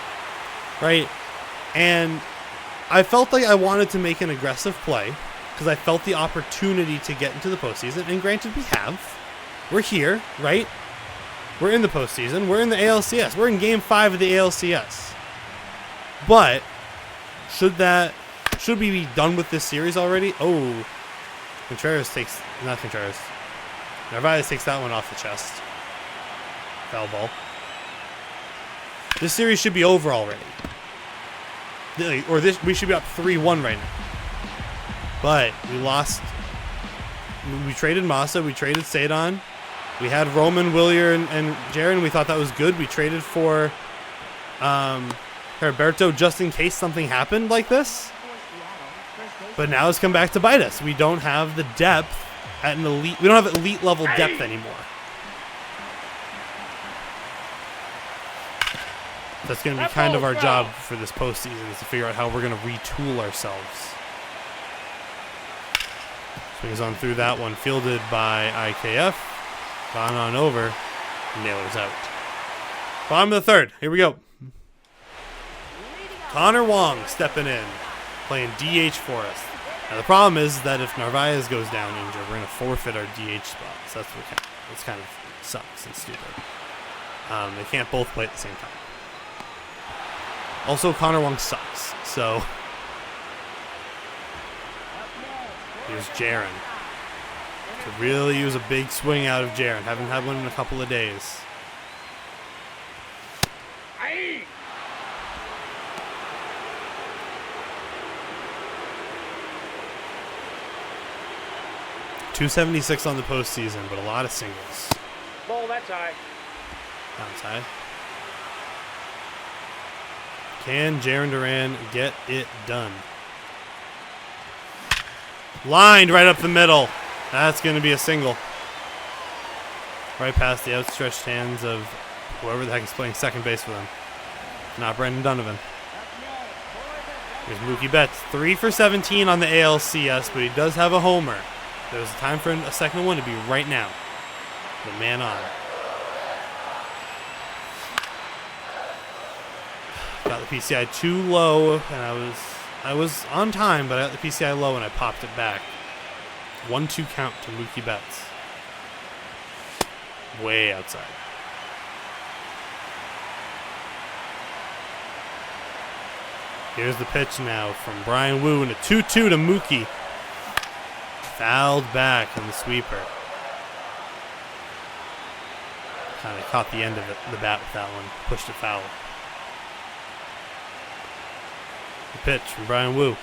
Right? And I felt like I wanted to make an aggressive play because I felt the opportunity to get into the postseason. And granted, we have. We're here, right? We're in the postseason. We're in the ALCS. We're in Game 5 of the ALCS. But should we be done with this series already? Oh, Narvaez takes that one off the chest. Foul ball. This series should be over already. We should be up 3-1 right now. But we lost. We traded Massa. We traded Sadon. We had Roman, Willier, and Jaron. We thought that was good. We traded for Heriberto just in case something happened like this. But now it's come back to bite us. We don't have the depth at an elite. We don't have elite level depth anymore. That's going to be kind of our job for this postseason, is to figure out how we're going to retool ourselves. Swings on through that one, fielded by IKF. Gone on over. Nailers out. Bottom of the 3rd. Here we go. Connor Wong stepping in, playing DH for us. Now the problem is that if Narvaez goes down injured, we're going to forfeit our DH spot. So that's kind of sucks and stupid. They can't both play at the same time. Also, Connor Wong sucks. So here's Jaron. Could really use a big swing out of Jaron. Haven't had one in a couple of days. Aye. 276 on the postseason, but a lot of singles. Ball that's high. Outside. Can Jarren Duran get it done? Lined right up the middle. That's going to be a single. Right past the outstretched hands of whoever the heck is playing second base for them. Not Brendan Donovan. Here's Mookie Betts. 3 for 17 on the ALCS, but he does have a homer. There's a time for a second one to be right now. The man on. Got the PCI too low, and I was on time, but I got the PCI low and I popped it back. 1-2 count to Mookie Betts. Way outside. Here's the pitch now from Brian Wu, and a 2-2 to Mookie. Fouled back on the sweeper. Kind of caught the end of it, the bat with that one. Pushed it foul. The pitch from Brian Wu.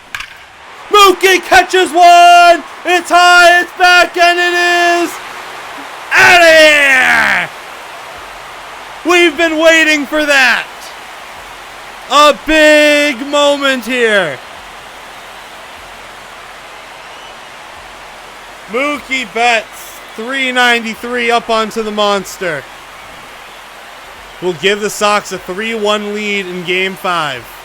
Mookie catches one! It's high, it's back, and it is out of here! We've been waiting for that! A big moment here. Mookie Betts, 393 up onto the monster. Will give the Sox a 3-1 lead in Game 5.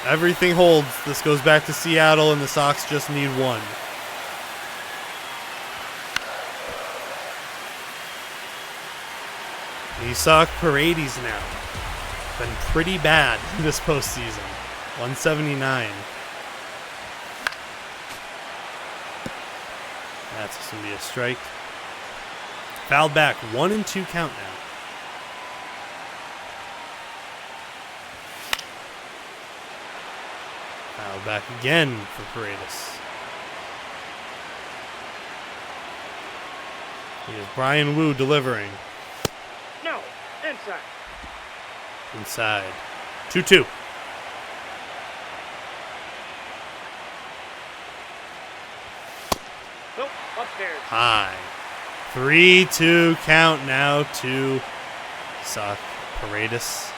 Everything holds. This goes back to Seattle, and the Sox just need one. These Sox Paredes now. Been pretty bad this postseason. 179. That's going to be a strike. Fouled back. 1-2 count now. Fouled back again for Paredes. Here's Brian Wu delivering. No, inside. Inside. 2-2. Nope, upstairs. High. 3-2 count now to Sock Paredes.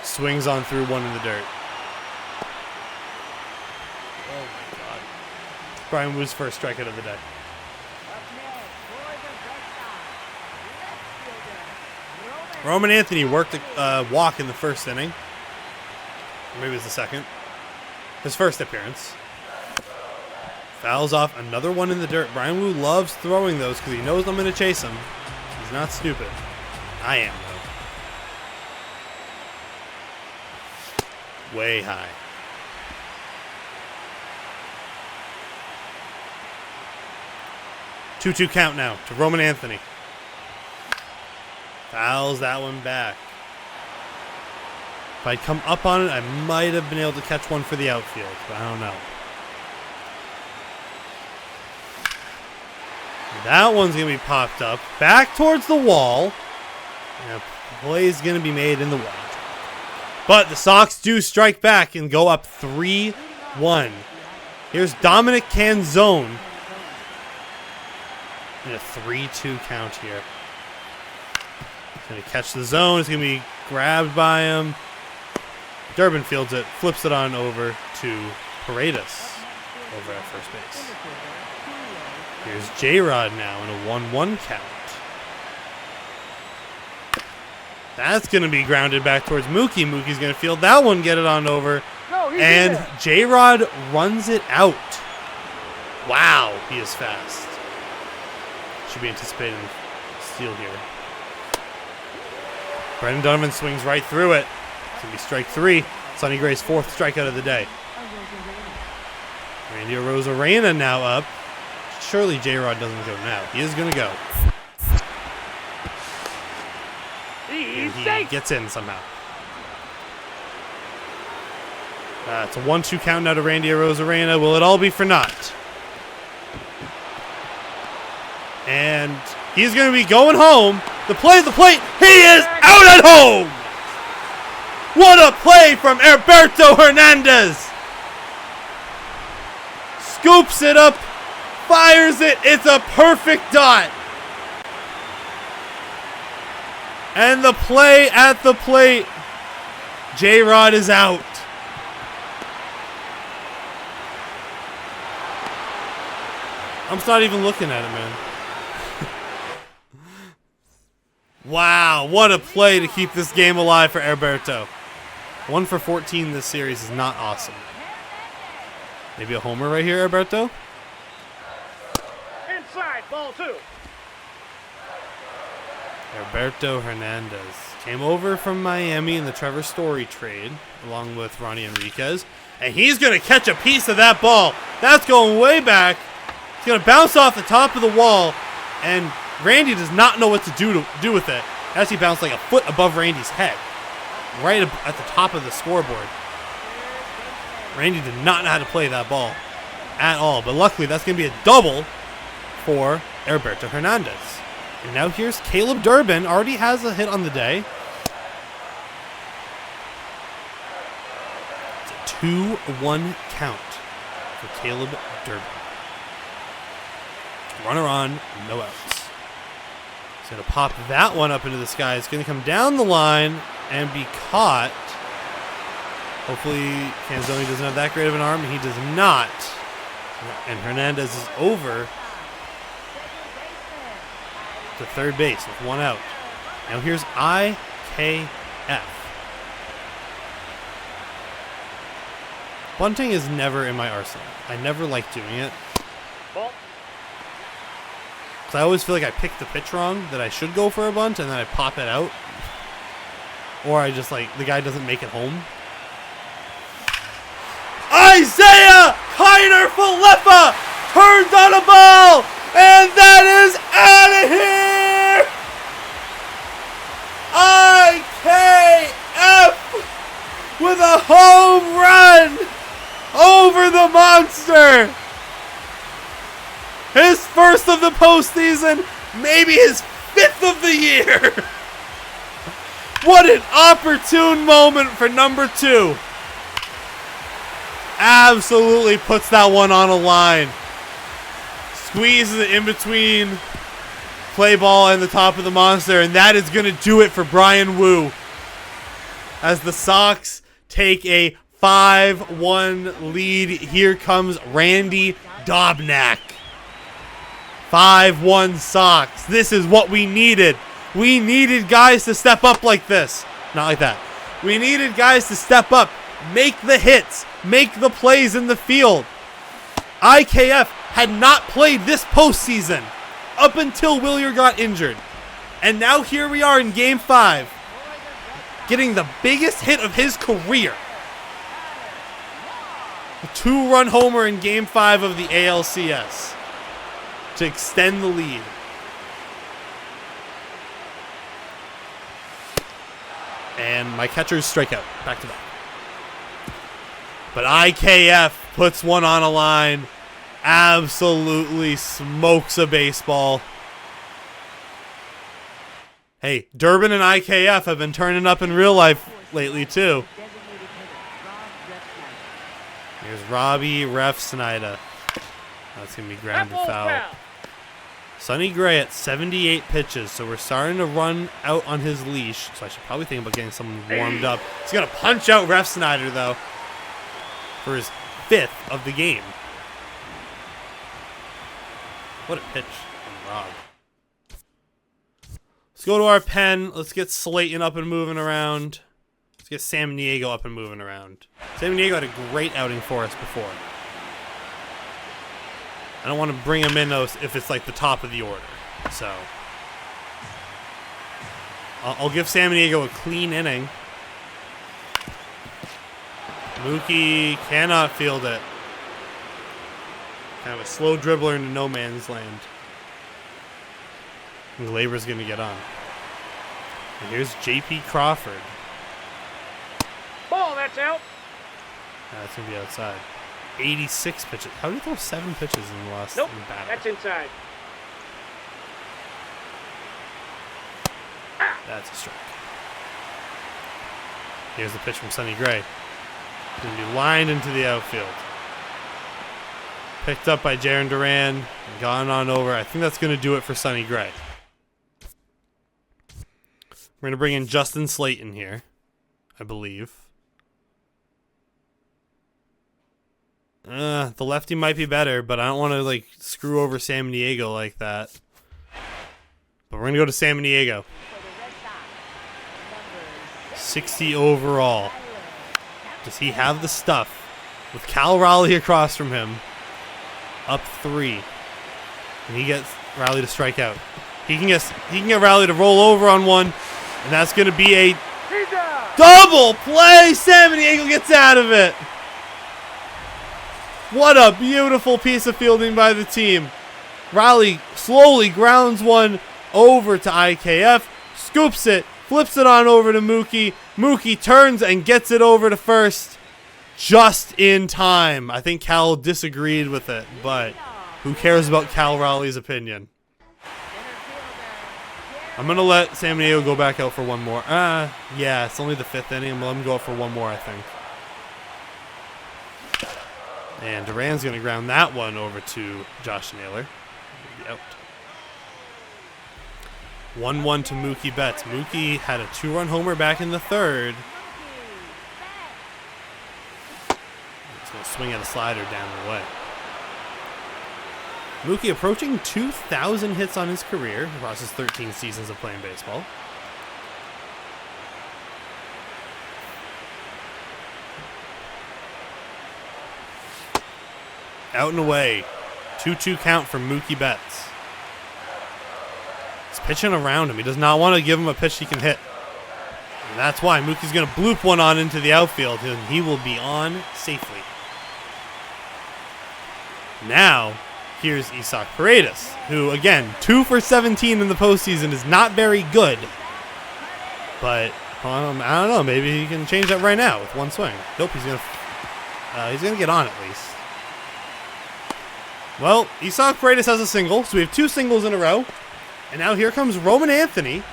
Swings on through one in the dirt. Oh my God. Brian Wu's first strikeout of the day. Roman Anthony worked a walk in the first inning. Or maybe it was the second. His first appearance. Fouls off another one in the dirt. Brian Wu loves throwing those because he knows I'm going to chase him. He's not stupid. I am, though. Way high. Two-two count now to Roman Anthony. Fouls that one back. If I'd come up on it, I might have been able to catch one for the outfield, but I don't know. That one's going to be popped up. Back towards the wall. And a play's going to be made in the wall. But the Sox do strike back and go up 3-1. Here's Dominic Canzone. And a 3-2 count here. He's going to catch the zone. It's going to be grabbed by him. Durbin fields it. Flips it on over to Paredes over at first base. Here's J-Rod now in a 1-1 count. That's going to be grounded back towards Mookie. Mookie's going to field that one, get it on over. And J-Rod runs it out. Wow, he is fast. Should be anticipating steal here. Brendan Donovan swings right through it. It's going to be strike 3. Sonny Gray's 4th strikeout of the day. Randy Arozarena now up. Surely J-Rod doesn't go now. He is going to go. And he gets in somehow. It's a 1-2 count now to Randy Arozarena. Will it all be for naught? And he's going to be going home. The plate. He is out at home. What a play from Alberto Hernandez. Scoops it up. Fires it. It's a perfect dot. And the play at the plate. J-Rod is out. I'm not even looking at it, man. Wow, what a play to keep this game alive for Alberto. 1 for 14 this series is not awesome. Maybe a homer right here, Alberto? Inside, ball 2. Alberto Hernandez came over from Miami in the Trevor Story trade, along with Ronnie Enriquez, and he's going to catch a piece of that ball. That's going way back. It's going to bounce off the top of the wall, and Randy does not know what to do with it. As he bounced like a foot above Randy's head, right at the top of the scoreboard. Randy did not know how to play that ball at all, but luckily that's going to be a double for Alberto Hernandez. And now here's Caleb Durbin, already has a hit on the day. It's a 2-1 count for Caleb Durbin. Runner on, no outs. He's going to pop that one up into the sky. It's going to come down the line and be caught. Hopefully Canzoni doesn't have that great of an arm. He does not. And Hernandez is over to third base with 1 out. Now here's IKF. Bunting is never in my arsenal. I never like doing it. Ball. I always feel like I picked the pitch wrong, that I should go for a bunt, and then I pop it out. Or I just, like, the guy doesn't make it home. Isaiah Kiner-Falefa turns on a ball, and that is out of here! IKF with a home run over the monster! His first of the postseason, maybe his 5th of the year. What an opportune moment for number 2. Absolutely puts that one on a line. Squeezes it in between play ball and the top of the monster, and that is going to do it for Brian Wu. As the Sox take a 5-1 lead, here comes Randy Dobnak. 5-1 Sox. This is what we needed. We needed guys to step up like this. Not like that. We needed guys to step up, make the hits, make the plays in the field. IKF had not played this postseason up until Willier got injured. And now here we are in Game 5, getting the biggest hit of his career. A 2-run homer in Game 5 of the ALCS. To extend the lead. And my catcher's strikeout, back to back. But IKF puts one on a line, absolutely smokes a baseball. Hey, Durbin and IKF have been turning up in real life lately too. Here's Robbie Ref Snyder. That's going to be grounded foul. Sonny Gray at 78 pitches, so we're starting to run out on his leash, so I should probably think about getting someone warmed up. He's going to punch out Ref Snyder, though, for his 5th of the game. What a pitch from Rob. Let's go to our pen. Let's get Slayton up and moving around. Let's get Sam Diego up and moving around. Sam Diego had a great outing for us before. I don't want to bring him in though if it's like the top of the order. So I'll give Sam Diego a clean inning. Mookie cannot field it. Kind of a slow dribbler into no man's land. And Glaber's going to get on. And here's J.P. Crawford. Ball, that's out. That's going to be outside. 86 pitches. How did he throw 7 pitches in the last Nope, battle? that's inside. That's a strike. Here's the pitch from Sonny Gray. Going to be lined into the outfield. Picked up by Jarren Duran. Gone on over. I think that's going to do it for Sonny Gray. We're going to bring in Justin Slayton here, I believe. The lefty might be better, but I don't want to, like, screw over San Diego like that. But we're going to go to San Diego. For the Red Sox, number 60 overall. Does he have the stuff? With Cal Raleigh across from him. Up 3. And he gets Raleigh to strike out. He can get Raleigh to roll over on one. And that's going to be a double play. San Diego gets out of it. What a beautiful piece of fielding by the team. Raleigh slowly grounds one over to IKF, scoops it, flips it on over to Mookie. Mookie turns and gets it over to first just in time. I think Cal disagreed with it, but who cares about Cal Raleigh's opinion? I'm going to let San Diego go back out for one more. Yeah, it's only the 5th inning. I'm going to let him go out for one more, I think. And Duran's going to ground that one over to Josh Naylor. He'll be out. 1-1 to Mookie Betts. Mookie had a 2-run homer back in the 3rd. He's going to swing at a slider down the way. Mookie approaching 2,000 hits on his career across his 13 seasons of playing baseball. Out and away. 2-2 count for Mookie Betts. He's pitching around him. He does not want to give him a pitch he can hit. And that's why Mookie's going to bloop one on into the outfield, and he will be on safely. Now, here's Isaac Paredes, who, again, 2 for 17 in the postseason is not very good. But, I don't know, maybe he can change that right now with one swing. Nope, he's going to get on at least. Well, Isaac Paredes has a single, so we have 2 singles in a row. And now here comes Roman Anthony,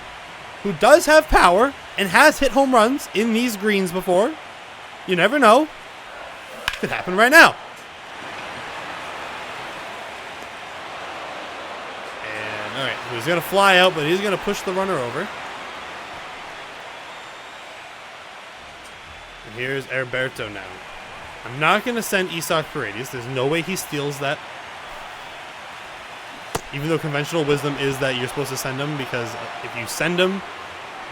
who does have power and has hit home runs in these greens before. You never know. Could happen right now. And, all right, he's going to fly out, but he's going to push the runner over. And here's Alberto now. I'm not going to send Isaac Paredes. There's no way he steals that. Even though conventional wisdom is that you're supposed to send them, because if you send them,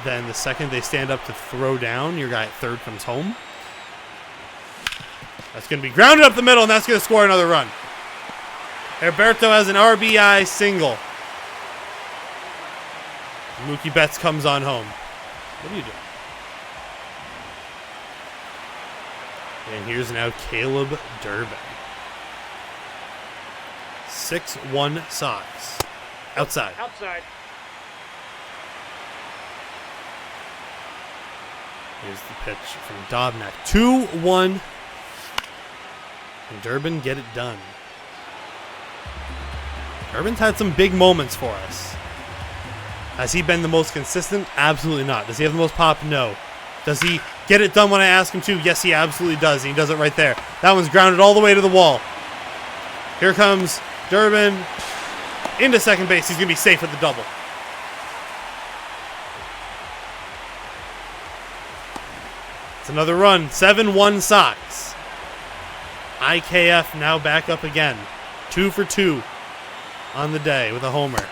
then the second they stand up to throw down, your guy at third comes home. That's going to be grounded up the middle, and that's going to score another run. Alberto has an RBI single. Mookie Betts comes on home. What are you doing? And here's now Caleb Durbin. 6-1 Sox. Outside. Outside. Here's the pitch from Dobnak. 2-1. And Durbin get it done. Durbin's had some big moments for us. Has he been the most consistent? Absolutely not. Does he have the most pop? No. Does he get it done when I ask him to? Yes, he absolutely does. And he does it right there. That one's grounded all the way to the wall. Here comes Durbin into second base. He's going to be safe with the double. It's another run. 7-1 Sox. IKF now back up again. 2 for 2 on the day with a homer.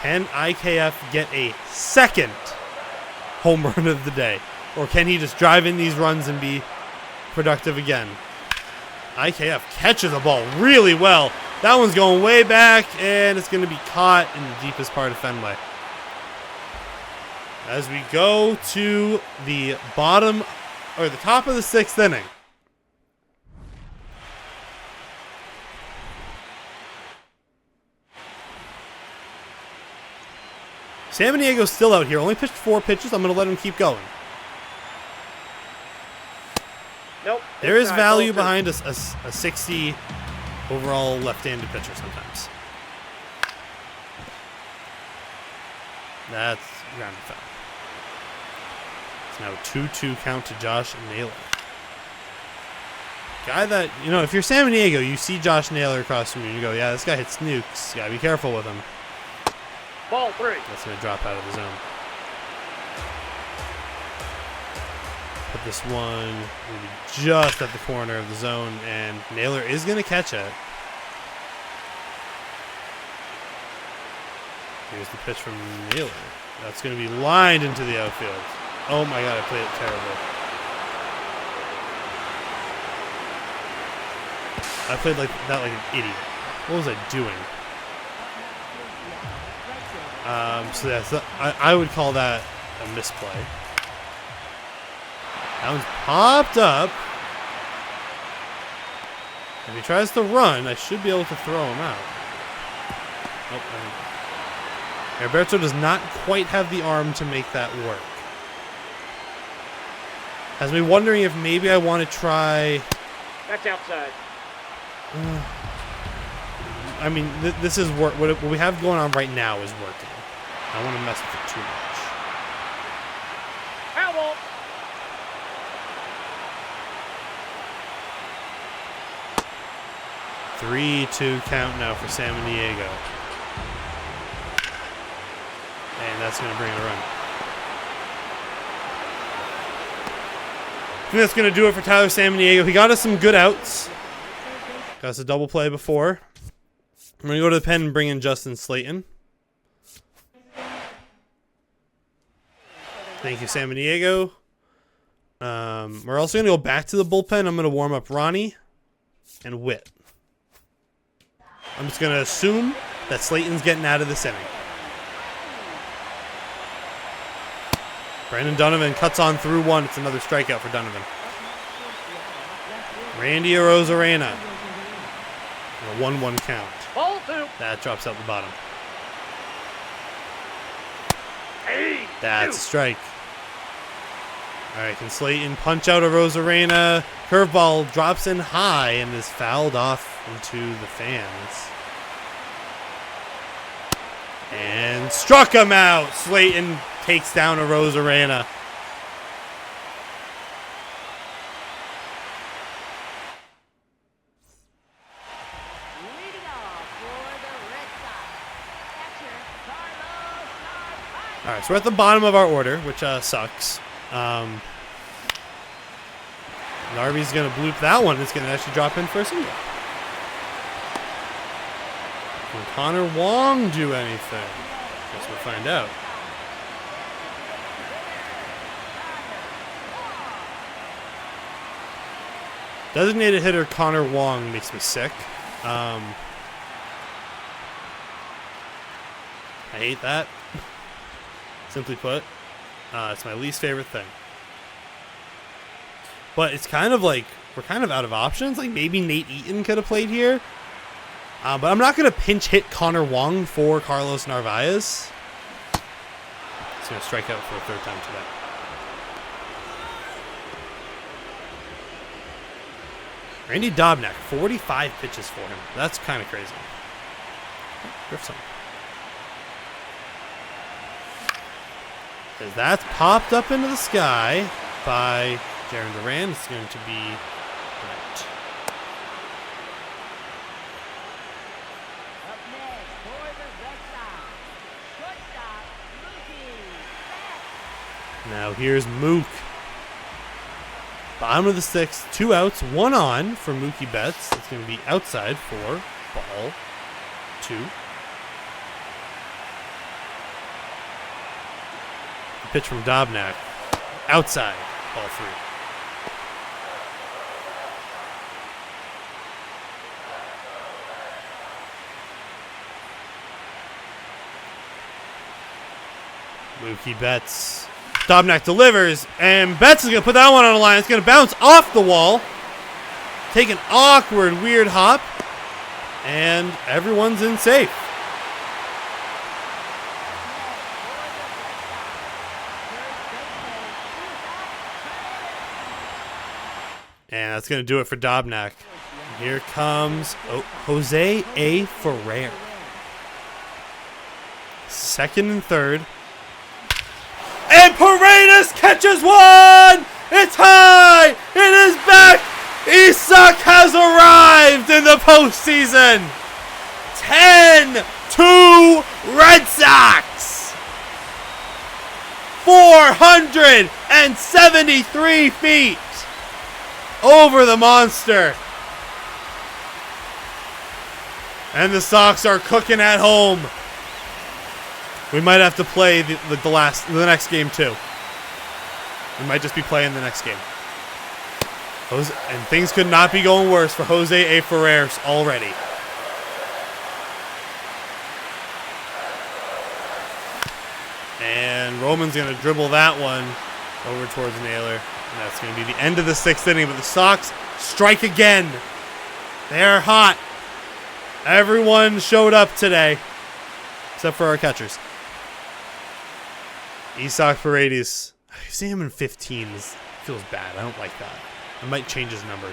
Can IKF get a second home run of the day? Or can he just drive in these runs and be productive again? IKF catches the ball really well. That one's going way back, and it's going to be caught in the deepest part of Fenway. As we go to the bottom, or the top of the 6th inning. San Diego's still out here. Only pitched 4 pitches. I'm going to let him keep going. Nope. There is value behind a 60 overall left-handed pitcher sometimes. That's ground foul. It's now 2-2 count to Josh Naylor. Guy that, you know, if you're San Diego, you see Josh Naylor across from you and you go, yeah, this guy hits nukes. You got to be careful with him. Ball 3. That's going to drop out of the zone. But this one will be just at the corner of the zone, and Naylor is going to catch it. Here's the pitch from Naylor. That's going to be lined into the outfield. Oh my God, I played it terrible. I played like that like an idiot. What was I doing? So that's I would call that a misplay. That one's popped up. If he tries to run, I should be able to throw him out. Nope. Alberto does not quite have the arm to make that work. Has me wondering if maybe I want to try. That's outside. I mean, this is work. What we have going on right now is working. I don't want to mess with it too much. Foul ball. Three-two count now for San Diego. And that's going to bring it a run. I think that's going to do it for Tyler San Diego. He got us some good outs. Got us a double play before. I'm going to go to the pen and bring in Justin Slayton. Thank you, San Diego. We're also going to go back to the bullpen. I'm going to warm up Ronnie and Witt. I'm just going to assume that Slayton's getting out of this inning. Brandon Donovan cuts on through one. It's another strikeout for Donovan. Randy Arozarena. A 1-1 count. Ball two. That drops out the bottom. Hey. That's a strike. All right, can Slayton punch out a Arozarena? Curveball drops in high and is fouled off into the fans. And struck him out. Slayton takes down a Arozarena. Leading off for the Red Sox. Catcher, Carlos Narvaez. All right, so we're at the bottom of our order, which sucks. Narvi's going to bloop that one. It's going to actually drop in for a single. Can Connor Wong do anything? Guess we'll find out. Designated hitter Connor Wong makes me sick. I hate that. Simply put, it's my least favorite thing. But it's kind of like we're kind of out of options. Like maybe Nate Eaton could have played here. But I'm not going to pinch hit Connor Wong for Carlos Narvaez. He's going to strike out for a third time today. Randy Dobnak, 45 pitches for him. That's kind of crazy. Griffson. As that's popped up into the sky by Jaron Duran. It's going to be right. Up next for the Red Sox. Shortstop, Mookie Betts. Now here's Mook. Bottom of the sixth, 2 outs, 1 on for Mookie Betts. It's going to be outside for ball 2. The pitch from Dobnak. Outside, ball 3. Mookie Betts. Dobnak delivers, and Betts is going to put that one on the line. It's going to bounce off the wall. Take an awkward, weird hop, and everyone's in safe. And that's going to do it for Dobnak. Here comes Jose A. Ferrer. Second and third. And Paredes catches one! It's high! It is back! Isak has arrived in the postseason! 10-2 Red Sox! 480 and 73 feet over the monster. And the Sox are cooking at home. We might have to play the next game too. We might just be playing the next game. And things could not be going worse for Jose A. Ferreras already. And Roman's going to dribble that one over towards Naylor. And that's going to be the end of the 6th inning. But the Sox strike again. They're hot. Everyone showed up today, except for our catchers. Isaac Paredes. Seeing him in 15 feels bad. I don't like that. I might change his number.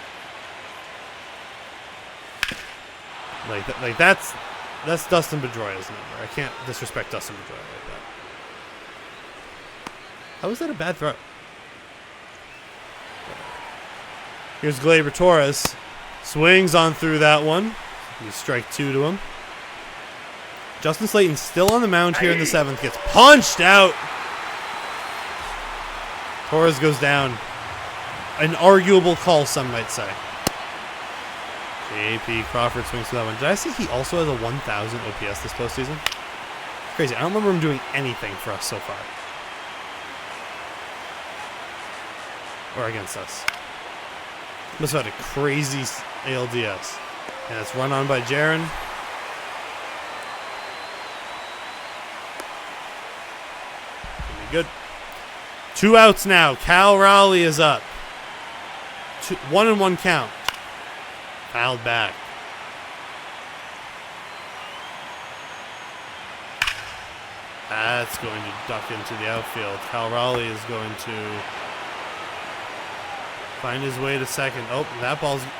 Like that's Dustin Pedroia's number. I can't disrespect Dustin Pedroia like that. How is that a bad throw? Here's Gleyber Torres. Swings on through that one. You strike 2 to him. Justin Slayton still on the mound here in the 7th. Gets punched out. Torres goes down. An arguable call, some might say. J.P. Crawford swings for that one. Did I see he also has a 1,000 OPS this postseason? Crazy. I don't remember him doing anything for us so far. Or against us. Must have had a crazy ALDS. And it's run on by Jaron. Gonna be good. 2 outs now. Cal Raleigh is up. 1-1 count. Fouled back. That's going to duck into the outfield. Cal Raleigh is going to find his way to second. Oh, that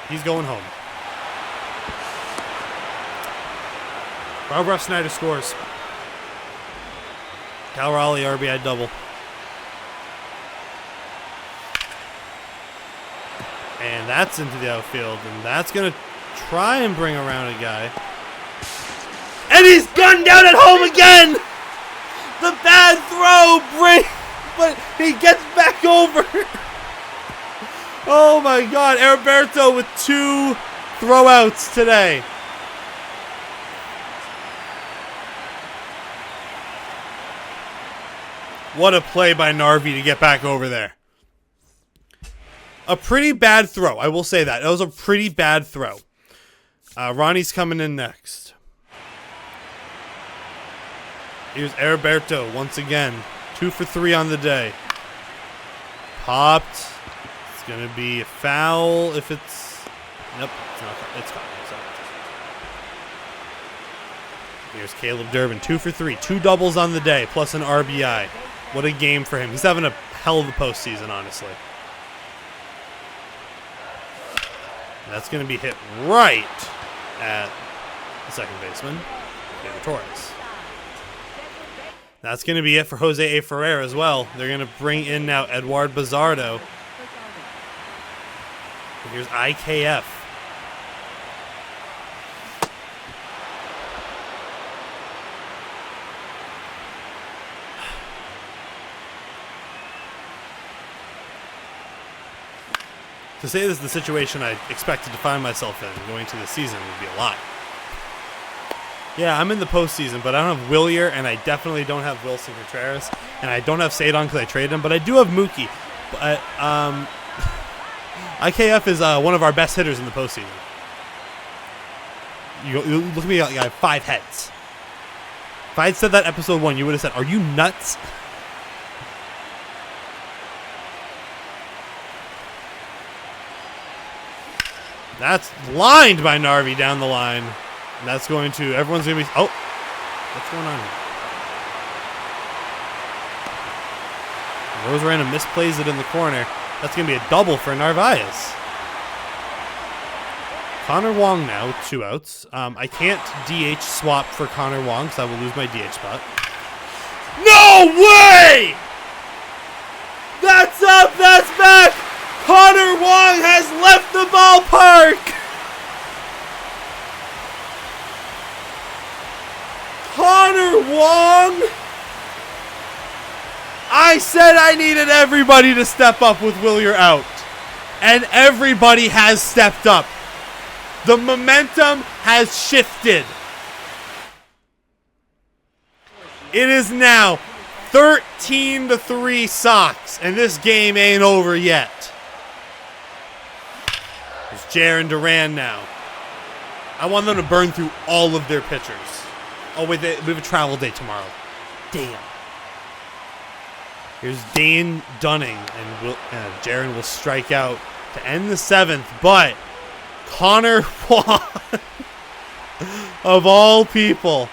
he's going home. Rob Snyder scores. Cal Raleigh RBI double. And that's into the outfield. And that's going to try and bring around a guy. And he's gunned down at home again! The bad throw but he gets back over. Oh my God. Heriberto with 2 throwouts today. What a play by Narvi to get back over there. A pretty bad throw. I will say that. It was a pretty bad throw. Ronnie's coming in next. Here's Heriberto once again. 2 for 3 on the day. Popped. It's going to be a foul if it's... Nope. It's not. It's fine. Here's Caleb Durbin. 2 for 3. 2 doubles on the day plus an RBI. What a game for him. He's having a hell of a postseason, honestly. That's going to be hit right at the second baseman, Gleyber Torres. That's going to be it for Jose A. Ferrer as well. They're going to bring in now Edward Bazardo. And here's IKF. To say this is the situation I expected to find myself in going to the season would be a lie. Yeah, I'm in the postseason, but I don't have Willier, and I definitely don't have Wilson Contreras, and I don't have Sadon because I traded him, but I do have Mookie. But, IKF is one of our best hitters in the postseason. You look at me like I have 5 heads. If I had said that episode 1, you would have said, "Are you nuts?" That's lined by Narvi down the line. And that's going to, everyone's going to be, oh, what's going on here? Rosarena misplays it in the corner. That's going to be a double for Narvaez. Connor Wong now with 2 outs. I can't DH swap for Connor Wong because I will lose my DH spot. No way! That's up, that's back! Connor Wong has left the ballpark! Connor Wong? I said I needed everybody to step up with Willier out. And everybody has stepped up. The momentum has shifted. It is now 13-3 Sox, and this game ain't over yet. It's Jaron Duran now. I want them to burn through all of their pitchers. Oh, wait, we have a travel day tomorrow. Damn. Here's Dane Dunning, and Jaron will strike out to end the 7th, but Connor Juan, of all people.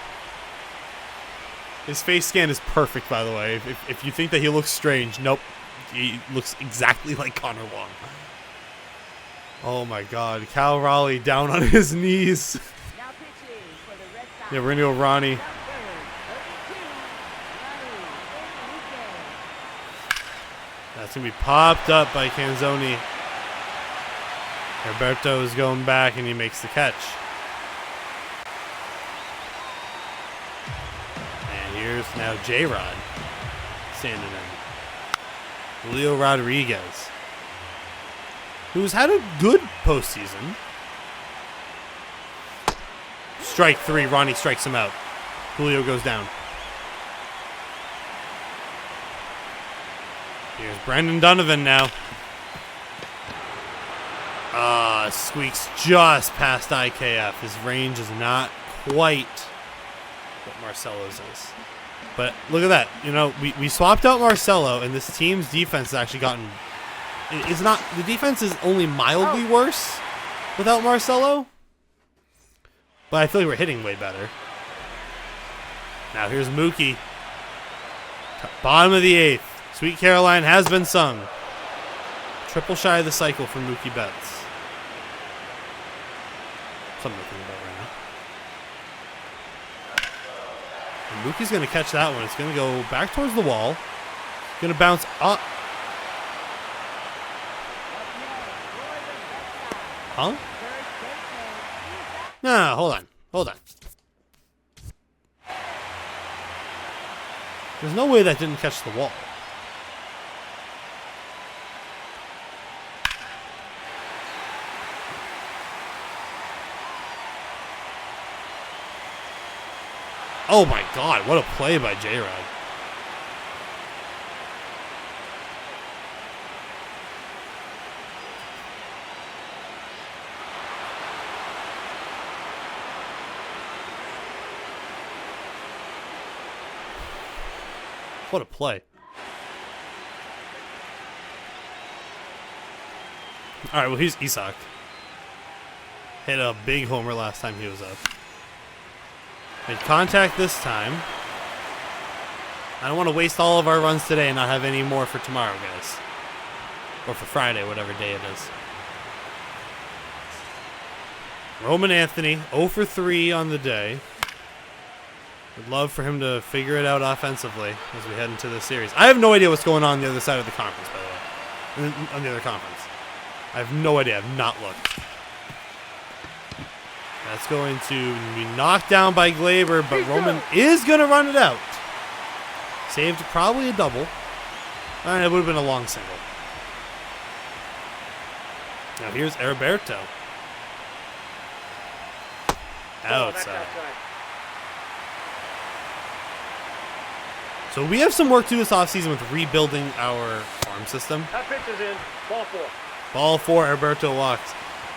His face scan is perfect, by the way. If you think that he looks strange, nope. He looks exactly like Connor Juan. Oh my god. Cal Raleigh down on his knees. Now pitching for the Red Sox. Yeah, we're going to go Ronnie. Number 32, Ronnie That's going to be popped up by Canzoni. Roberto is going back, and he makes the catch. And here's now J-Rod standing in. Julio Rodriguez, who's had a good postseason. Strike 3. Ronnie strikes him out. Julio goes down. Here's Brendan Donovan now. Squeaks just past IKF. His range is not quite what Marcelo's is. But look at that. You know, we swapped out Marcelo, and this team's defense has actually gotten... It's not... The defense is only mildly worse without Marcelo. But I feel like we're hitting way better. Now here's Mookie. Bottom of the 8th. Sweet Caroline has been sung. Triple shy of the cycle for Mookie Betts. Something to think about right now. And Mookie's going to catch that one. It's going to go back towards the wall. Going to bounce up. Huh? No, hold on. Hold on. There's no way that didn't catch the wall. Oh my god, what a play by J-Rod. What a play. Alright, well, here's Isak. Hit a big homer last time he was up. Made contact this time. I don't want to waste all of our runs today and not have any more for tomorrow, guys. Or for Friday, whatever day it is. Roman Anthony, 0 for 3 on the day. Would love for him to figure it out offensively as we head into this series. I have no idea what's going on the other side of the conference, by the way. On the other conference. I have no idea. I've not looked. That's going to be knocked down by Glaber, but Roman is going to run it out. Saved probably a double. And it would have been a long single. Now here's Heriberto. Outside. So we have some work to do this offseason with rebuilding our farm system. That pitch is in. Ball 4. Ball 4, Heriberto walks.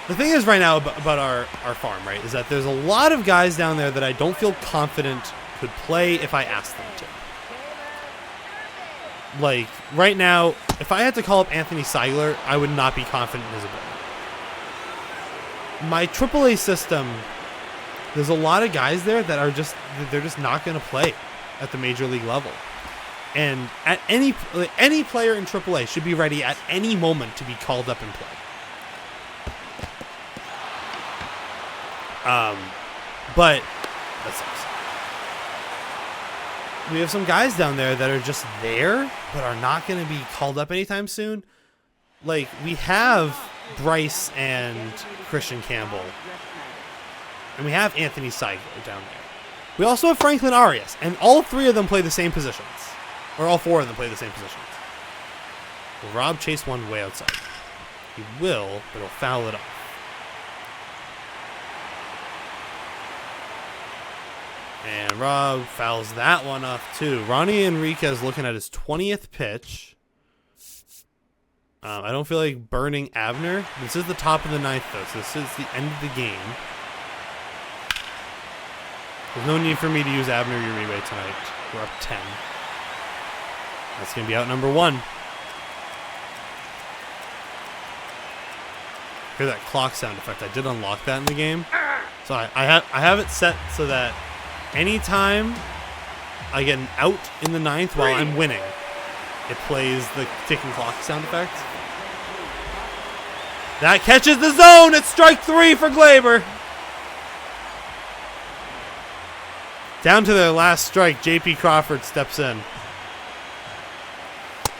The thing is right now about our farm, right, is that there's a lot of guys down there that I don't feel confident could play if I asked them to. Like, right now, if I had to call up Anthony Seigler, I would not be confident in his ability. My AAA system, there's a lot of guys there that are just, they're just not going to play at the major league level. And at any player in AAA should be ready at any moment to be called up and play. But that sucks. We have some guys down there that are just there, but are not going to be called up anytime soon. Like, we have Bryce and Christian Campbell. And we have Anthony Seigler down there. We also have Franklin Arias, and all three of them play the same positions. Or all four of them play the same positions. Will Rob chase one way outside? He will, but he'll foul it off. And Rob fouls that one off too. Ronnie Enriquez looking at his 20th pitch. I don't feel like burning Abner. This is the top of the ninth, though, so this is the end of the game. There's no need for me to use Abner Uribe tonight. We're up 10. That's going to be out number 1. Hear that clock sound effect. I did unlock that in the game. So I have it set so that anytime I get an out in the ninth while I'm winning, it plays the ticking clock sound effect. That catches the zone. It's strike 3 for Glaber. Down to their last strike, J.P. Crawford steps in.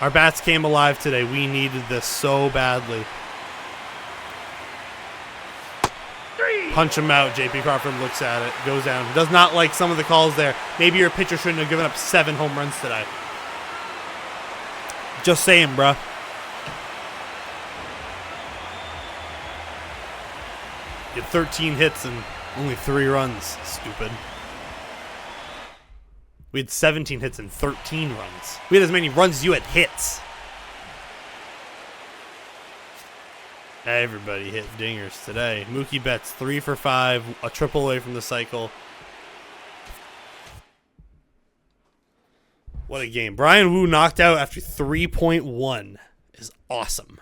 Our bats came alive today. We needed this so badly. Punch him out. J.P. Crawford looks at it, goes down. Does not like some of the calls there. Maybe your pitcher shouldn't have given up 7 home runs today. Just saying, bruh. You had 13 hits and only 3 runs. Stupid. We had 17 hits and 13 runs. We had as many runs as you had hits. Everybody hit dingers today. Mookie Betts 3 for 5, a triple away from the cycle. What a game. Brian Wu knocked out after 3.1 is awesome.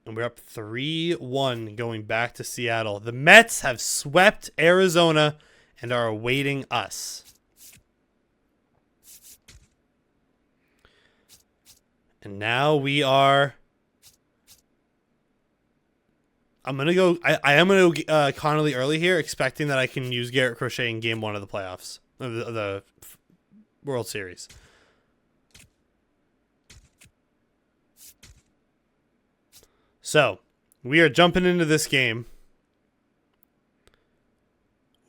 And we're up 3-1 going back to Seattle. The Mets have swept Arizona and are awaiting us. And now we are... I'm going to go... I am going to go Connolly early here, expecting that I can use Garrett Crochet in Game 1 of the playoffs. Of the World Series. So, we are jumping into this game.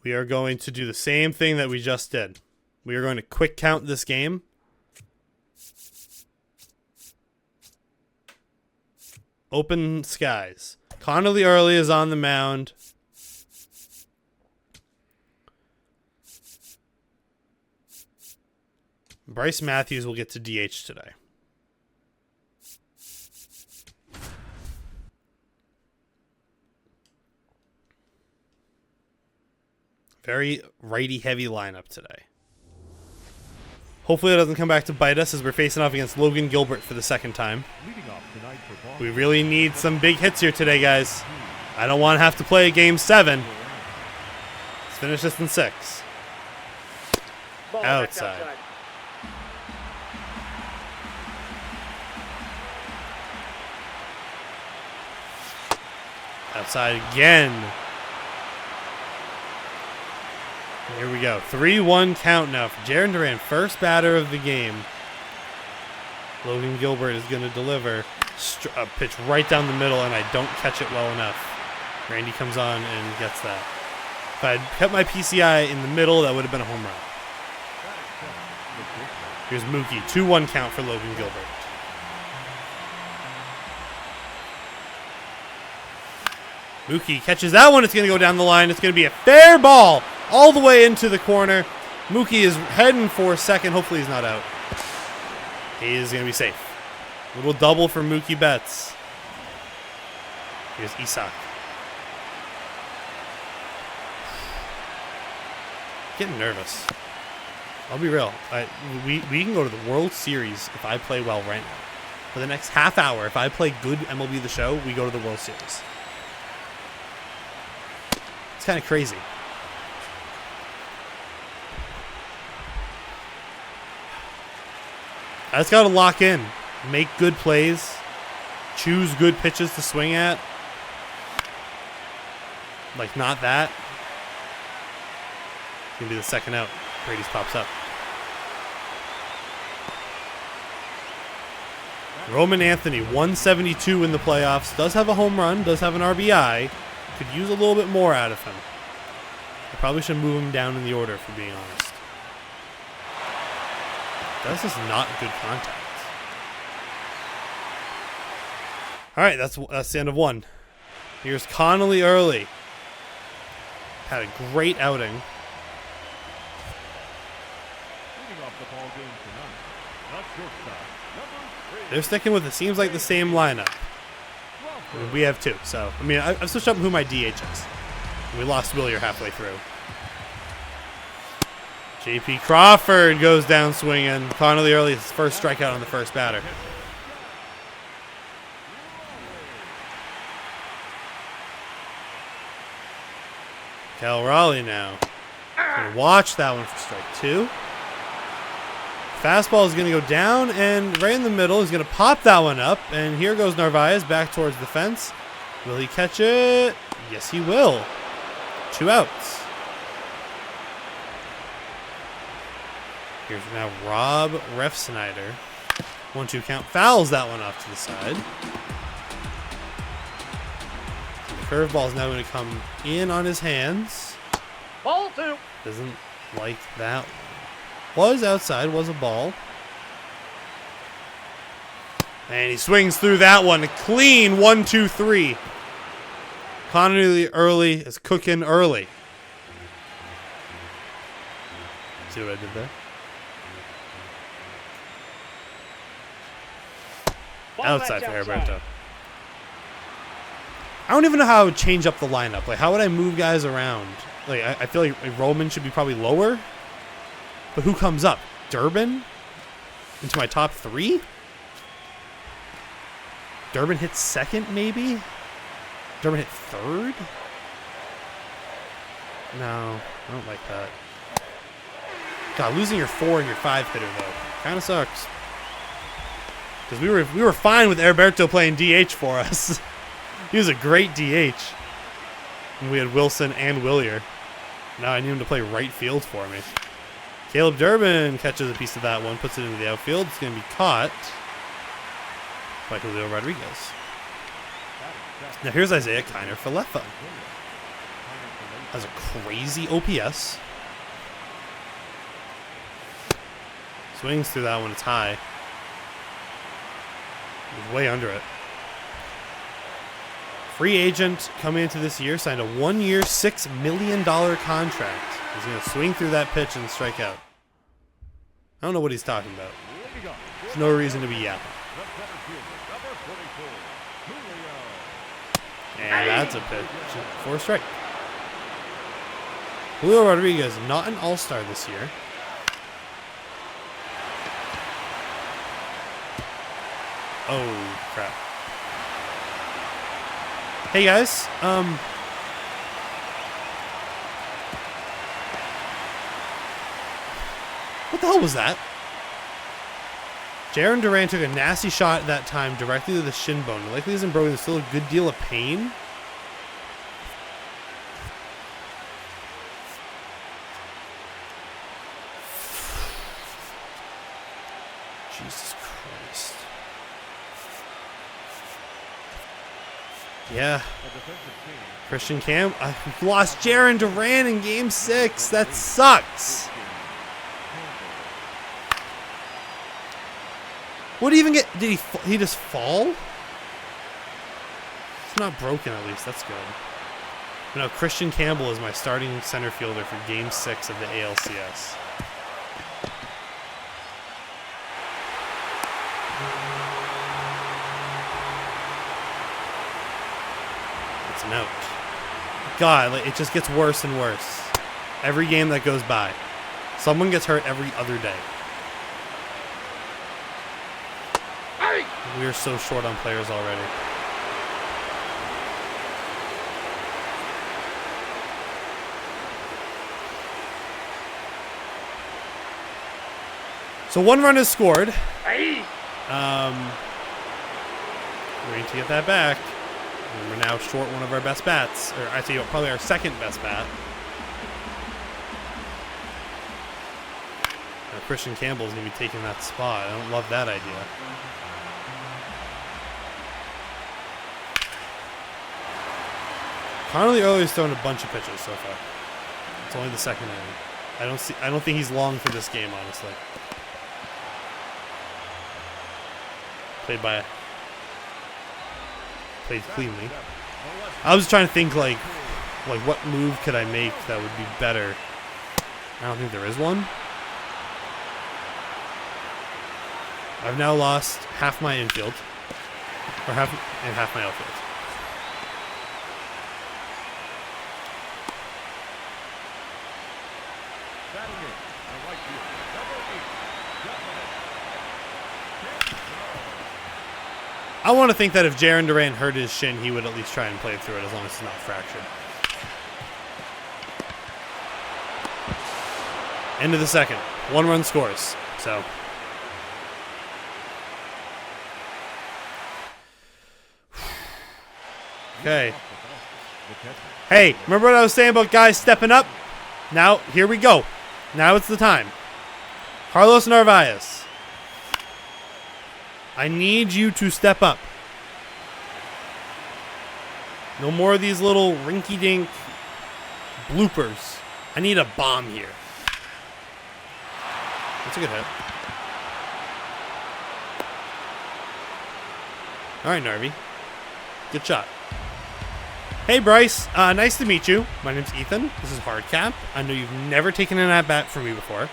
We are going to do the same thing that we just did. We are going to quick count this game. Open skies. Connolly early is on the mound. Bryce Matthews will get to DH today. Very righty-heavy lineup today. Hopefully it doesn't come back to bite us as we're facing off against Logan Gilbert for the second time. We really need some big hits here today, guys. I don't want to have to play a Game 7. Let's finish this in 6. Ball, Outside. Outside again. Here we go. 3-1 count now for Jarren Duran, first batter of the game. Logan Gilbert is going to deliver a pitch right down the middle, and I don't catch it well enough. Randy comes on and gets that. If I had kept my PCI in the middle, that would have been a home run. Here's Mookie. 2-1 count for Logan Gilbert. Mookie catches that one. It's going to go down the line. It's going to be a fair ball all the way into the corner. Mookie is heading for second. Hopefully he's not out. He is going to be safe. Little double for Mookie Betts. Here's Isak. Getting nervous. I'll be real. We can go to the World Series if I play well right now. For the next half hour, if I play good MLB The Show, we go to the World Series. It's kind of crazy. I just got to lock in. Make good plays. Choose good pitches to swing at. Like, not that. It's going to be the second out. Brady's pops up. Roman Anthony, 172 in the playoffs. Does have a home run. Does have an RBI. Could use a little bit more out of him. I probably should move him down in the order, for being honest. That's just not good contact. All right, that's the end of one. Here's Connolly early. Had a great outing. Leading off the ball game tonight, not shortstop, number 3. They're sticking with it. Seems like the same lineup. I mean, we have two, so I mean, I've switched up who my DH is. We lost Willier halfway through. J.P. Crawford goes down swinging. Connolly early, his first strikeout on the first batter. Cal Raleigh now. Gonna watch that one for strike 2. Fastball is going to go down, and right in the middle, he's going to pop that one up. And here goes Narvaez back towards the fence. Will he catch it? Yes, he will. 2 outs. Here's now Rob Refsnyder. 1-2 count. Fouls that one off to the side. The curveball is now going to come in on his hands. Ball 2. Doesn't like that one. Was outside, was a ball. And he swings through that one. Clean 1-2-3. Connolly early is cooking early. See what I did there? Outside for Heriberto. I don't even know how I would change up the lineup. Like, how would I move guys around? Like, I feel like Roman should be probably lower. But who comes up? Durbin? Into my top 3? Durbin hits second, maybe? Durbin hit third? No, I don't like that. God, losing your 4 and your 5 hitter, though, kind of sucks. Because we were fine with Heriberto playing DH for us. He was a great DH. And we had Wilson and Willier. Now I need him to play right field for me. Caleb Durbin catches a piece of that one, puts it into the outfield. It's going to be caught by Julio Rodriguez. Now here's Isaiah Kiner Falefa. Has a crazy OPS. Swings through that one. It's high. He's way under it. Free agent coming into this year, signed a 1-year, $6 million contract. He's going to swing through that pitch and strike out. I don't know what he's talking about. There's no reason to be yapping. And that's a pitch for a strike. Julio Rodriguez, not an all-star this year. Oh, crap. Hey, guys. What the hell was that? Jaron Duran took a nasty shot at that time directly to the shin bone. It likely isn't broken. There's still a good deal of pain. Jesus Christ. Yeah. Christian Camp. We lost Jaron Duran in Game 6. That sucks. What did he even get? Did he just fall? It's not broken, at least. That's good. But now Christian Campbell is my starting center fielder for Game 6 of the ALCS. It's an out. God, like, it just gets worse and worse. Every game that goes by. Someone gets hurt every other day. We are so short on players already. So 1 run is scored. We need to get that back. And we're now short one of our best bats. Or actually, probably our second best bat. Now, Christian Campbell's going to be taking that spot. I don't love that idea. Connolly early has thrown a bunch of pitches so far. It's only the second inning. I don't think he's long for this game, honestly. Played cleanly. I was trying to think like what move could I make that would be better. I don't think there is one. I've now lost half my infield, or half my outfield. I want to think that if Jarren Duran hurt his shin, he would at least try and play through it as long as it's not fractured. End of the second. 1 run scores. So. Okay. Hey, remember what I was saying about guys stepping up? Now, here we go. Now it's the time. Carlos Narvaez. I need you to step up. No more of these little rinky-dink bloopers. I need a bomb here. That's a good hit. All right, Narvi. Good shot. Hey, Bryce. Nice to meet you. My name's Ethan. This is HardCap. I know you've never taken an at-bat from me before.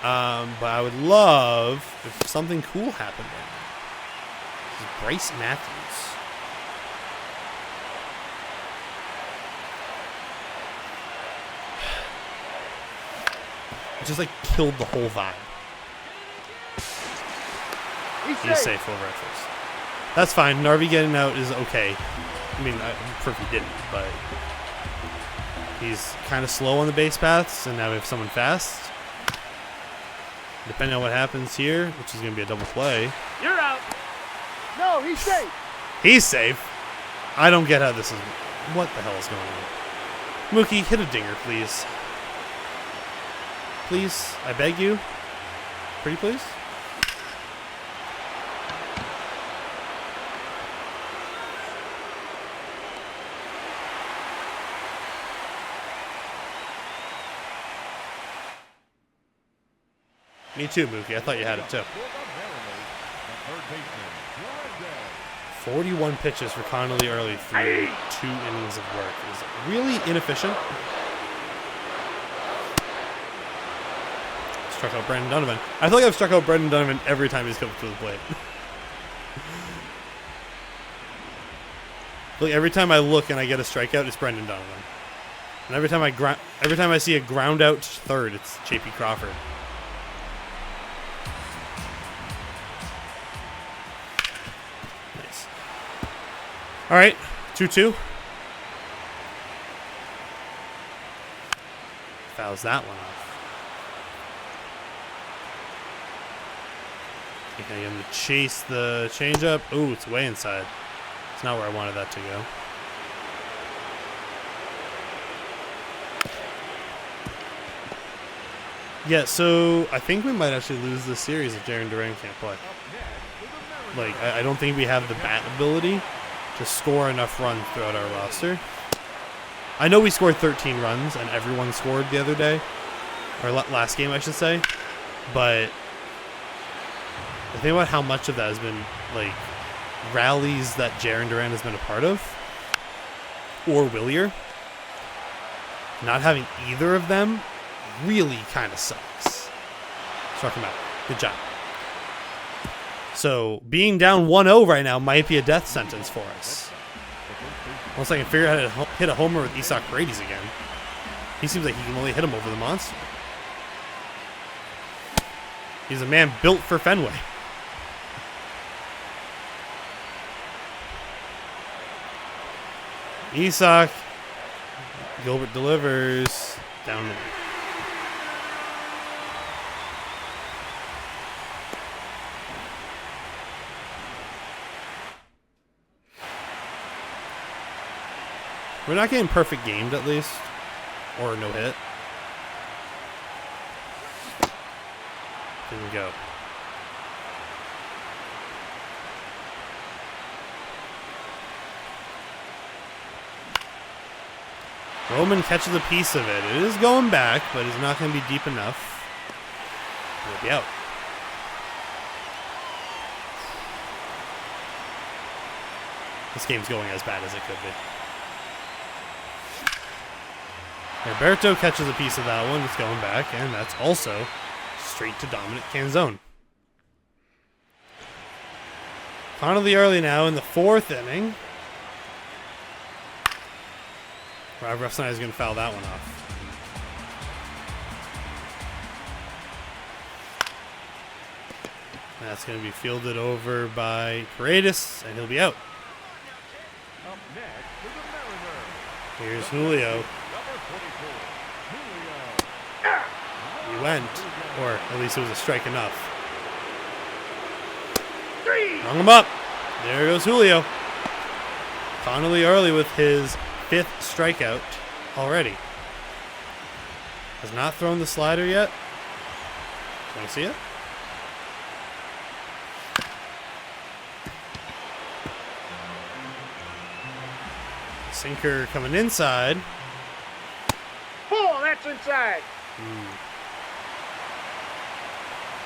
But I would love if something cool happened right now. This is Bryce Matthews. It just like killed the whole vibe. He's safe over at first. That's fine. Narvi getting out is okay. I mean, I prefer if he didn't, but he's kind of slow on the base paths, and now we have someone fast. Depending on what happens here, which is going to be a double play. You're out. No, he's safe. He's safe. I don't get how this is. What the hell is going on? Mookie, hit a dinger, please. Please, I beg you. Pretty please. Me too, Mookie. I thought you had it too. 41 pitches for Connolly early through 2 innings of work is really inefficient. Struck out Brandon Donovan. I feel like I've struck out Brandon Donovan every time he's come to the plate. Like every time I look and I get a strikeout, it's Brandon Donovan. And every time I see a ground out to third, it's JP Crawford. Nice. All right, 2-2. Fouls that one off. Okay, I'm going to chase the changeup. Ooh, it's way inside. It's not where I wanted that to go. Yeah, so I think we might actually lose this series if Jarren Duran can't play. Like, I don't think we have the bat ability to score enough runs throughout our roster. I know we scored 13 runs, and everyone scored the other day. Or last game, I should say. But think about how much of that has been, like, rallies that Jarren Duran has been a part of. Or Willier. Not having either of them really kind of sucks. Struck him out. Good job. So, being down 1-0 right now might be a death sentence for us. Once I can figure out how to hit a homer with Isak Brady's again. He seems like he can only hit him over the monster. He's a man built for Fenway. Isak. Gilbert delivers. Down there. We're not getting perfect gamed, at least. Or no hit. Here we go. Roman catches a piece of it. It is going back, but it's not going to be deep enough. He'll be out. This game's going as bad as it could be. Roberto catches a piece of that one. It's going back, and that's also straight to Dominic Canzone. Connolly early now in the 4th inning. Rob Refsnyder is going to foul that one off. That's going to be fielded over by Paredes, and he'll be out. Up next for the Mariners. Here's Julio. Number 44, Julio. He went, or at least it was a strike enough. Hung him up. There goes Julio. Connolly early with his 5th strikeout already. Has not thrown the slider yet. Want to see it? Sinker coming inside. Oh, that's inside.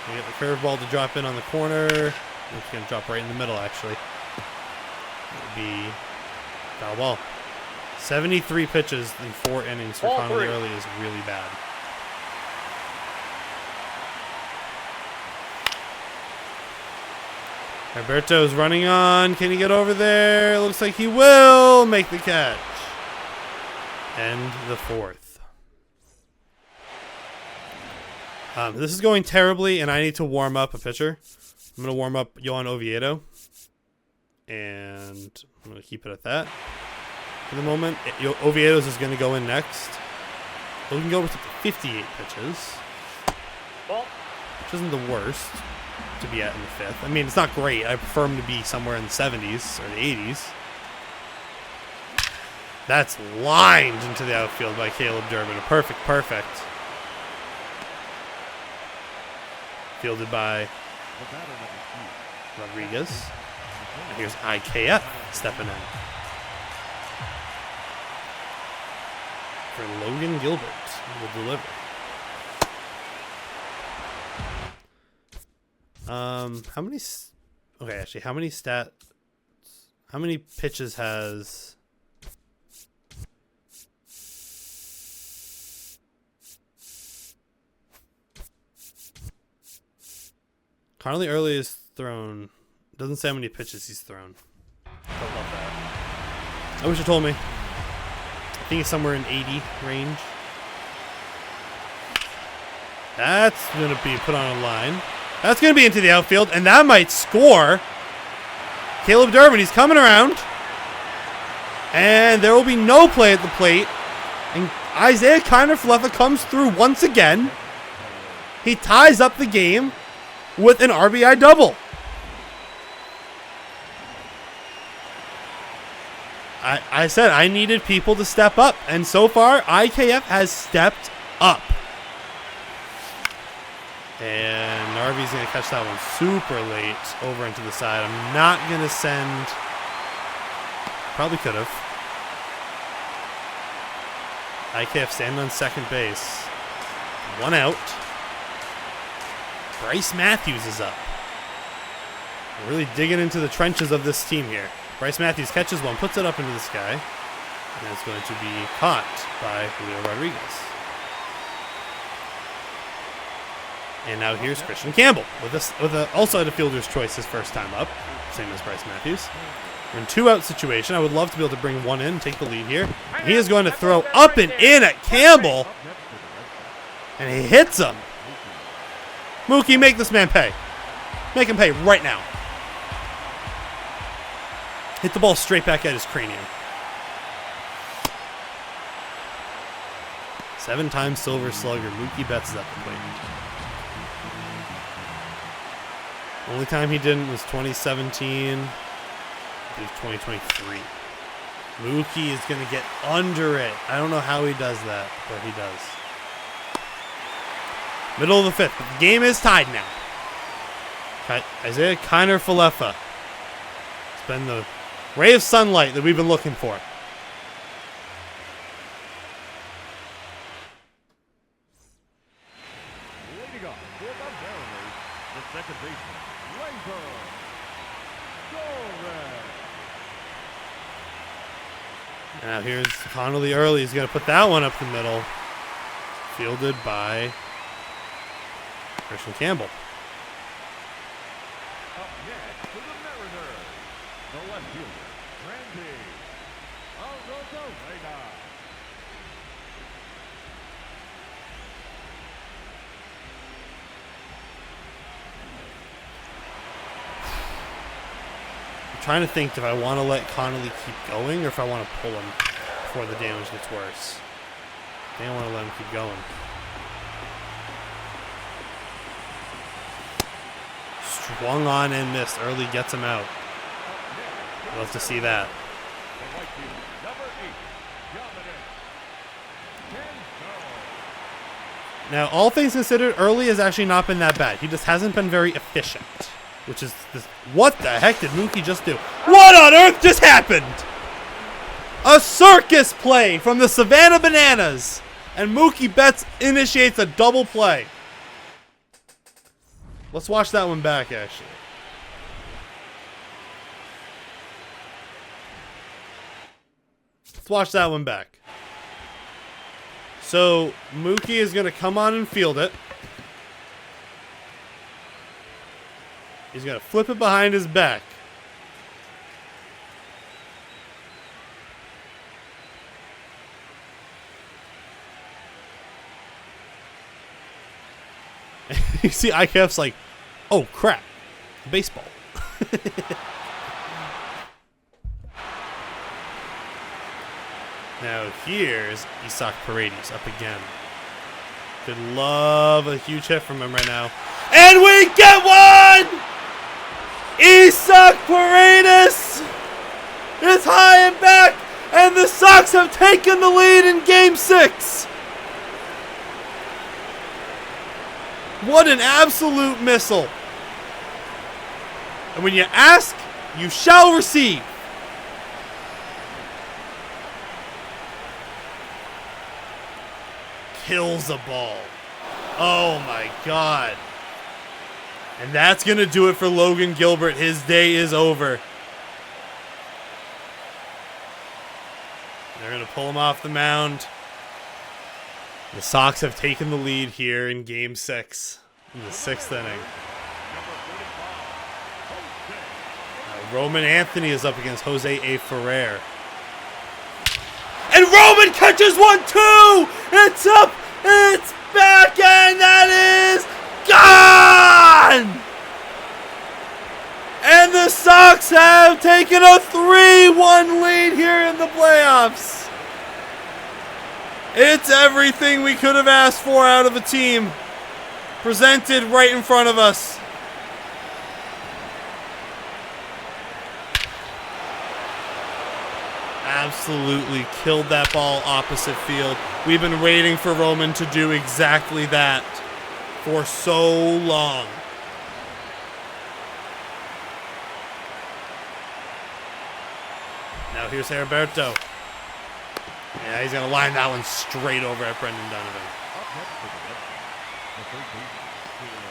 You get the curveball to drop in on the corner. It's going to drop right in the middle, actually. It'll be foul ball. 73 pitches in 4 innings for Connolly early is really bad. Alberto's running on. Can he get over there? Looks like he will make the catch. End the 4th. This is going terribly, and I need to warm up a pitcher. I'm going to warm up Yohan Oviedo. And I'm going to keep it at that for the moment. Oviedo's is going to go in next. We can go with 58 pitches. Which isn't the worst to be at in the 5th. I mean, it's not great. I prefer him to be somewhere in the 70s or the 80s. That's lined into the outfield by Caleb Durbin. A perfect. Fielded by Rodriguez. And here's IKF stepping in for Logan Gilbert. Will deliver. How many? Okay, actually, how many pitches has? Connolly early is thrown. Doesn't say how many pitches he's thrown. Don't love that. I wish you told me. I think it's somewhere in 80 range. That's going to be put on a line. That's going to be into the outfield, and that might score. Caleb Durbin, he's coming around. And there will be no play at the plate. And Isaiah Kiner-Falefa comes through once again. He ties up the game with an RBI double. I said I needed people to step up, and so far, IKF has stepped up. And Narvi's going to catch that one super late over into the side. I'm not going to send... Probably could have. IKF standing on second base. 1 out. Bryce Matthews is up. We're really digging into the trenches of this team here. Bryce Matthews catches one, puts it up into the sky, and it's going to be caught by Julio Rodriguez. And now here's Christian Campbell with also at a fielder's choice his first time up, same as Bryce Matthews. We're in 2-out situation. I would love to be able to bring one in, take the lead here. And he is going to throw up and in at Campbell, and he hits him. Mookie, make this man pay. Make him pay right now. Hit the ball straight back at his cranium. 7-time Silver Slugger, Mookie Betts is at the plate. Only time he didn't was 2017. I believe 2023. Mookie is going to get under it. I don't know how he does that, but he does. Middle of the 5th, but the game is tied now. Isaiah Kiner-Falefa. It's been the ray of sunlight that we've been looking for. Now here's Connolly early. He's going to put that one up the middle. Fielded by Christian Campbell. Up next for the Mariners, the left fielder, Randy Arozarena. I'm trying to think if I want to let Connolly keep going or if I want to pull him before the damage gets worse. I think I want to let him keep going. Swung on and missed. Early gets him out. Love to see that. The right fielder, number 8, Dominic. Now, all things considered, Early has actually not been that bad. He just hasn't been very efficient. Which is this. What the heck did Mookie just do? What on earth just happened? A circus play from the Savannah Bananas. And Mookie Betts initiates a double play. Let's watch that one back, actually. Let's watch that one back. So, Mookie is going to come on and field it. He's going to flip it behind his back. You see ICAP's like, oh crap, baseball. Now here's Isaac Paredes up again. Could love a huge hit from him right now. And we get one! Isaac Paredes is high and back, and the Sox have taken the lead in Game 6. What an absolute missile. And when you ask, you shall receive. Kills a ball. Oh my God. And that's going to do it for Logan Gilbert. His day is over. They're going to pull him off the mound. The Sox have taken the lead here in Game 6, in the 6th inning. Roman Anthony is up against Jose A. Ferrer. And Roman catches one, too! It's up, it's back, and that is gone! And the Sox have taken a 3-1 lead here in the playoffs. It's everything we could have asked for out of a team. Presented right in front of us. Absolutely killed that ball opposite field. We've been waiting for Roman to do exactly that for so long. Now here's Heriberto. Yeah, he's going to line that one straight over at Brendan Donovan. Up next for the Red Sox, the third baseman,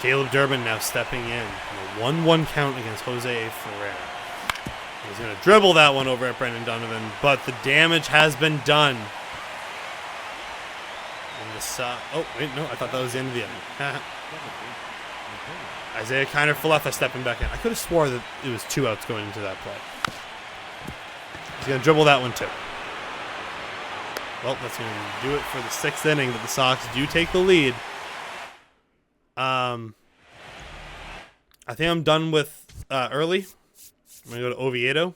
Caleb Durbin now stepping in. A 1-1 count against Jose A. Ferrer. He's going to dribble that one over at Brendan Donovan, but the damage has been done. Oh, wait, no, I thought that was the end of the inning. Isaiah Kiner-Falefa stepping back in. I could have swore that it was 2 outs going into that play. He's going to dribble that one, too. Well, that's going to do it for the 6th inning, but the Sox do take the lead. I think I'm done with early. I'm going to go to Oviedo.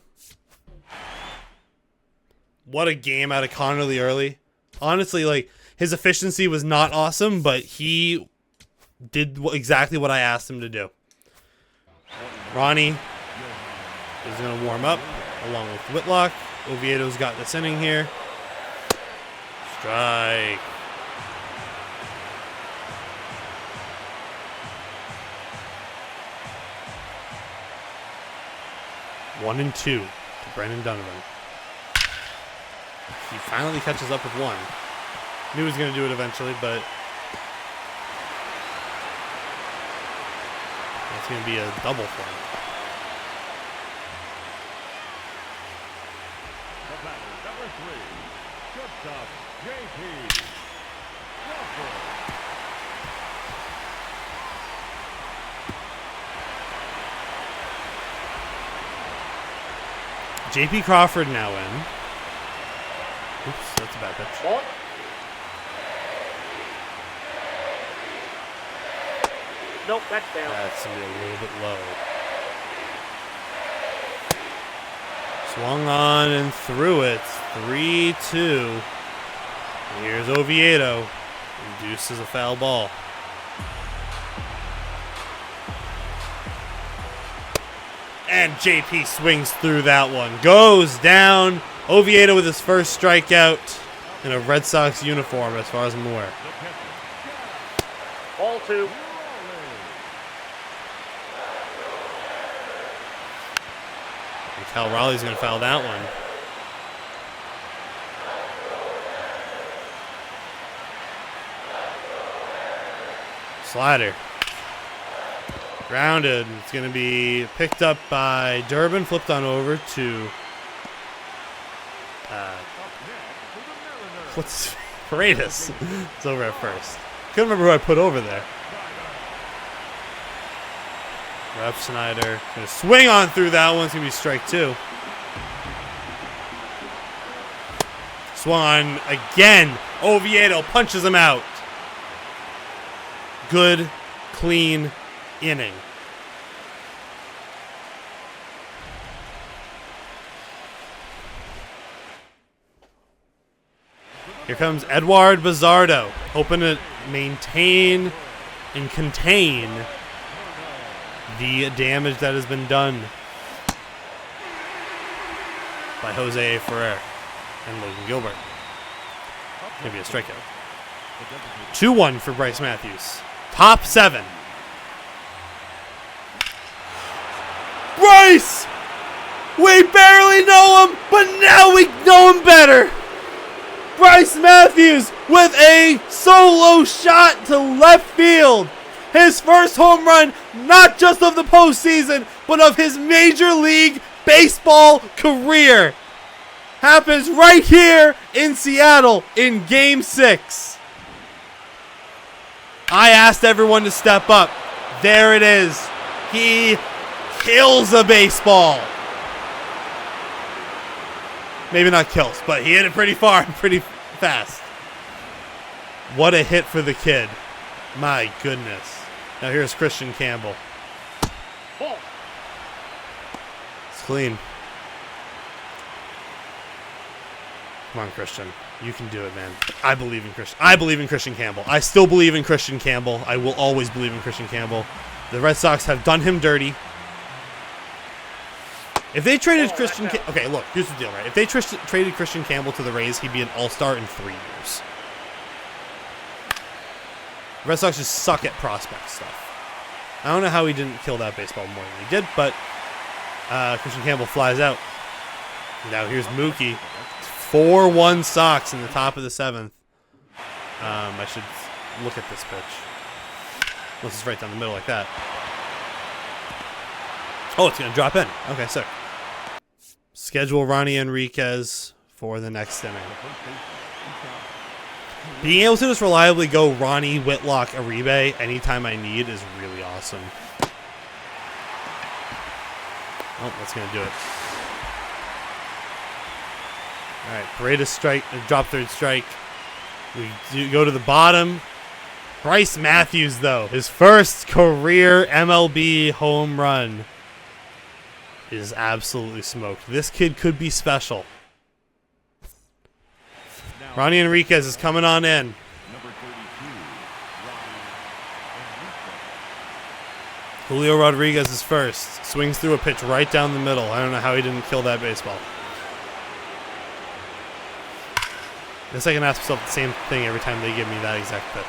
What a game out of Connolly early. Honestly, like, his efficiency was not awesome, but he did exactly what I asked him to do. Ronnie is going to warm up along with Whitlock. Oviedo's got this inning here. Strike. One and 2 to Brendan Donovan. He finally catches up with one. Knew he was going to do it eventually, but It's going to be a double for him. The batter, number 3, shortstop, J.P. Crawford. J.P. Crawford now in. Oops, that's a bad pitch. Ball. Nope, that's down. That's going to be a little bit low. Swung on and threw it. 3-2. Here's Oviedo. Induces a foul ball. And JP swings through that one. Goes down. Oviedo with his first strikeout in a Red Sox uniform, as far as I'm aware. Ball 2. And Cal Raleigh's going to foul that one. Slider. Grounded. It's going to be picked up by Durbin. Flipped on over to... what's... Paredes. It's over at first. Couldn't remember who I put over there. Rep Snyder. Going to swing on through that one. It's going to be strike 2. Swung on again. Oviedo punches him out. Good, clean inning. Here comes Eduard Bizardo, hoping to maintain and contain the damage that has been done by Jose Ferrer and Logan Gilbert. Maybe a strikeout. 2-1 for Bryce Matthews. Top 7. Bryce! We barely know him, but now we know him better. Bryce Matthews with a solo shot to left field. His first home run, not just of the postseason, but of his Major League Baseball career. Happens right here in Seattle in Game 6. I asked everyone to step up. There it is. He kills a baseball. Maybe not kills, but he hit it pretty far and pretty fast. What a hit for the kid. My goodness. Now here's Christian Campbell. It's clean. Come on, Christian. You can do it, man. I believe in Christian. I believe in Christian Campbell. I still believe in Christian Campbell. I will always believe in Christian Campbell. The Red Sox have done him dirty. If they traded okay, look, here's the deal, right? If they traded Christian Campbell to the Rays, he'd be an all-star in 3 years. The Red Sox just suck at prospect stuff. I don't know how he didn't kill that baseball more than he did, but Christian Campbell flies out. Now here's Mookie. 4-1 Sox in the top of the 7th. I should look at this pitch. Unless it's right down the middle like that. Oh, it's going to drop in. Okay, sick. Schedule Ronnie Enriquez for the next inning. Being able to just reliably go Ronnie, Whitlock, Uribe anytime I need is really awesome. Oh, that's going to do it. All right, Paredes strike, drop third strike. We do go to the bottom. Bryce Matthews, though, his first career MLB home run is absolutely smoked. This kid could be special. Ronnie Enriquez is coming on in. Julio Rodriguez is first. Swings through a pitch right down the middle. I don't know how he didn't kill that baseball. I guess I can ask myself the same thing every time they give me that exact pitch.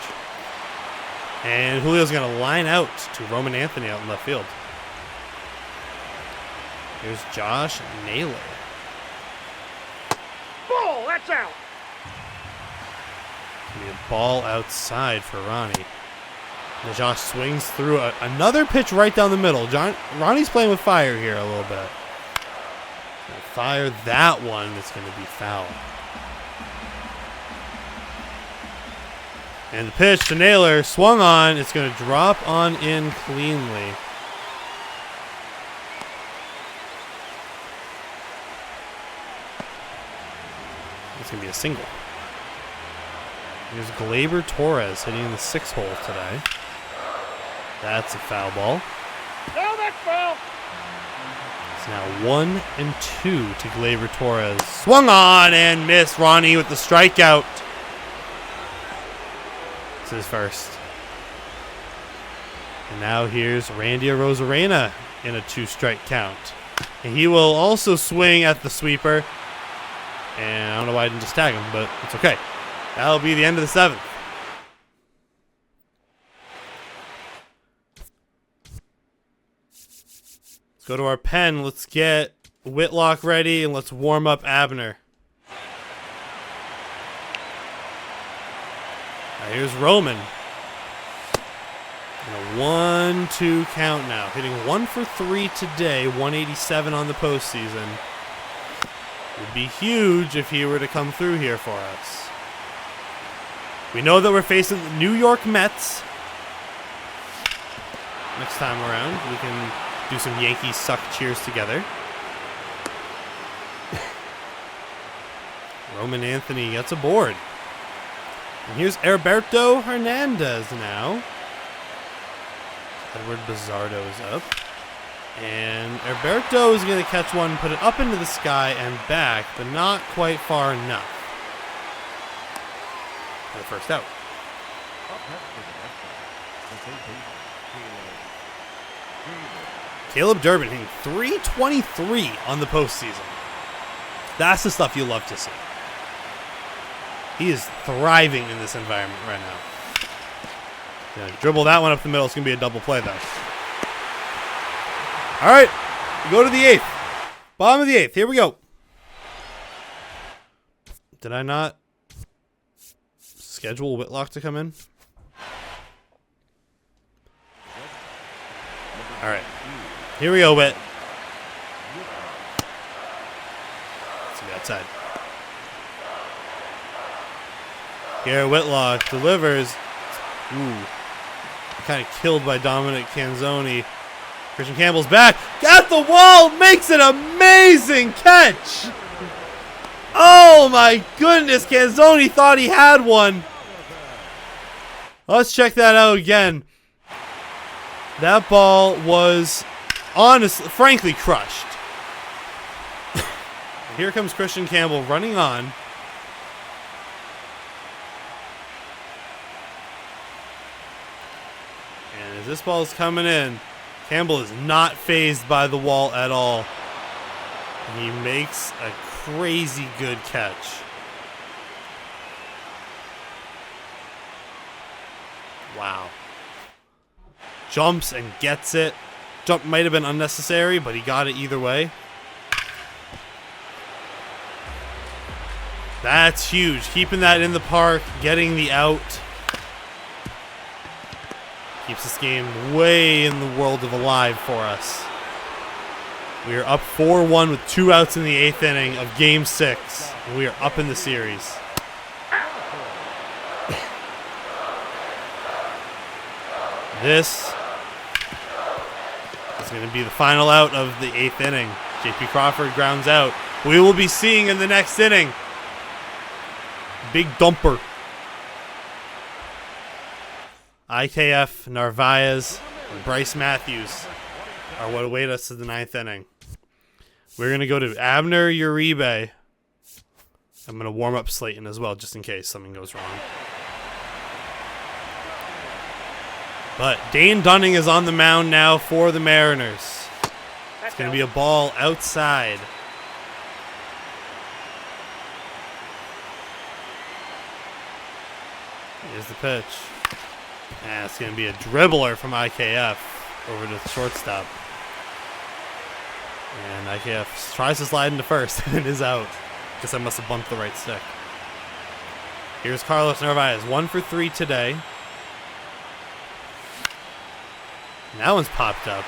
And Julio's going to line out to Roman Anthony out in left field. Here's Josh Naylor. Ball, that's out. Be a ball outside for Ronnie. And Josh swings through another pitch right down the middle. Ronnie's playing with fire here a little bit. Gonna fire that one. It's going to be foul. And the pitch to Naylor, swung on. It's going to drop on in cleanly. It's going to be a single. Here's Gleyber Torres hitting the 6th hole today. That's a foul ball. No, that's foul. It's now 1-2 to Gleyber Torres. Swung on and missed. Ronnie with the strikeout. It's his first. And now here's Randy Arozarena in a 2-strike count. And he will also swing at the sweeper. And I don't know why I didn't just tag him, but it's okay. That'll be the end of the 7th. Let's go to our pen. Let's get Whitlock ready, and let's warm up Abner. Now here's Roman. And a 1-2 count now. Hitting 1 for 3 today, 187 on the postseason. Would be huge if he were to come through here for us. We know that we're facing the New York Mets next time around. We can do some Yankees suck cheers together. Roman Anthony gets aboard. And here's Heriberto Hernandez now. Edward Bizardo's up. And Heriberto is going to catch one, put it up into the sky and back, but not quite far enough. For the first out. Caleb Durbin hitting .323 on the postseason. That's the stuff you love to see. He is thriving in this environment right now. Gonna dribble that one up the middle. It's going to be a double play, though. All right, go to the 8th. Bottom of the 8th. Here we go. Did I not schedule Whitlock to come in? All right. Here we go, Whit. Let's see outside. Garrett Whitlock delivers. Ooh. Kind of killed by Dominic Canzoni. Christian Campbell's back. At the wall. Makes an amazing catch. Oh, my goodness. Canzoni thought he had one. Let's check that out again. That ball was, frankly, crushed. Here comes Christian Campbell running on. And as this ball is coming in, Campbell is not fazed by the wall at all. And he makes a crazy good catch. Wow. Jumps and gets it. Jump might have been unnecessary, but he got it either way. That's huge. Keeping that in the park, getting the out. Keeps this game way in the world of alive for us. We are up 4-1 with 2 outs in the 8th inning of Game 6. And we are up in the series. This is going to be the final out of the 8th inning. J.P. Crawford grounds out. We will be seeing in the next inning. Big dumper. IKF, Narvaez, and Bryce Matthews are what await us in the 9th inning. We're going to go to Abner Uribe. I'm going to warm up Slayton as well, just in case something goes wrong. But Dane Dunning is on the mound now for the Mariners. It's going to be a ball outside. Here's the pitch. And it's going to be a dribbler from IKF over to the shortstop. And IKF tries to slide into first and is out. Guess I must have bumped the right stick. Here's Carlos Narvaez, 1 for 3 today. That one's popped up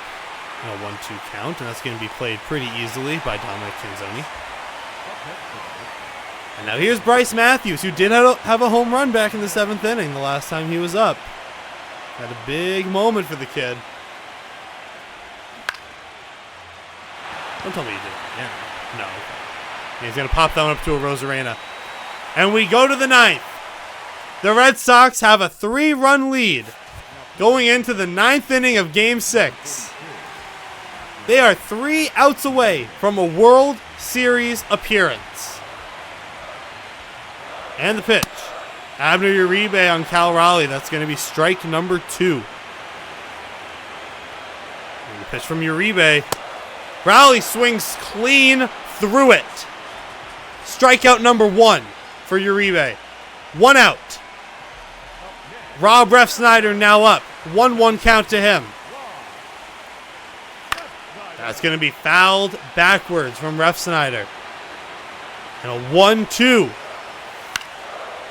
in a 1-2 count, and that's going to be played pretty easily by Dominic Canzoni. And now here's Bryce Matthews, who did have a home run back in the 7th inning the last time he was up. Had a big moment for the kid. Don't tell me you did it. Yeah. No. Okay. He's going to pop that one up to a Rosarena. And we go to the 9th. The Red Sox have a 3-run lead going into the 9th inning of Game 6. They are 3 outs away from a World Series appearance. And the pitch. Abner Uribe on Cal Raleigh. That's going to be strike number 2. And the pitch from Uribe. Raleigh swings clean through it. Strikeout number 1 for Uribe. 1 out. Rob Refsnyder now up. 1-1 count to him. That's going to be fouled backwards from Refsnyder. And a 1-2.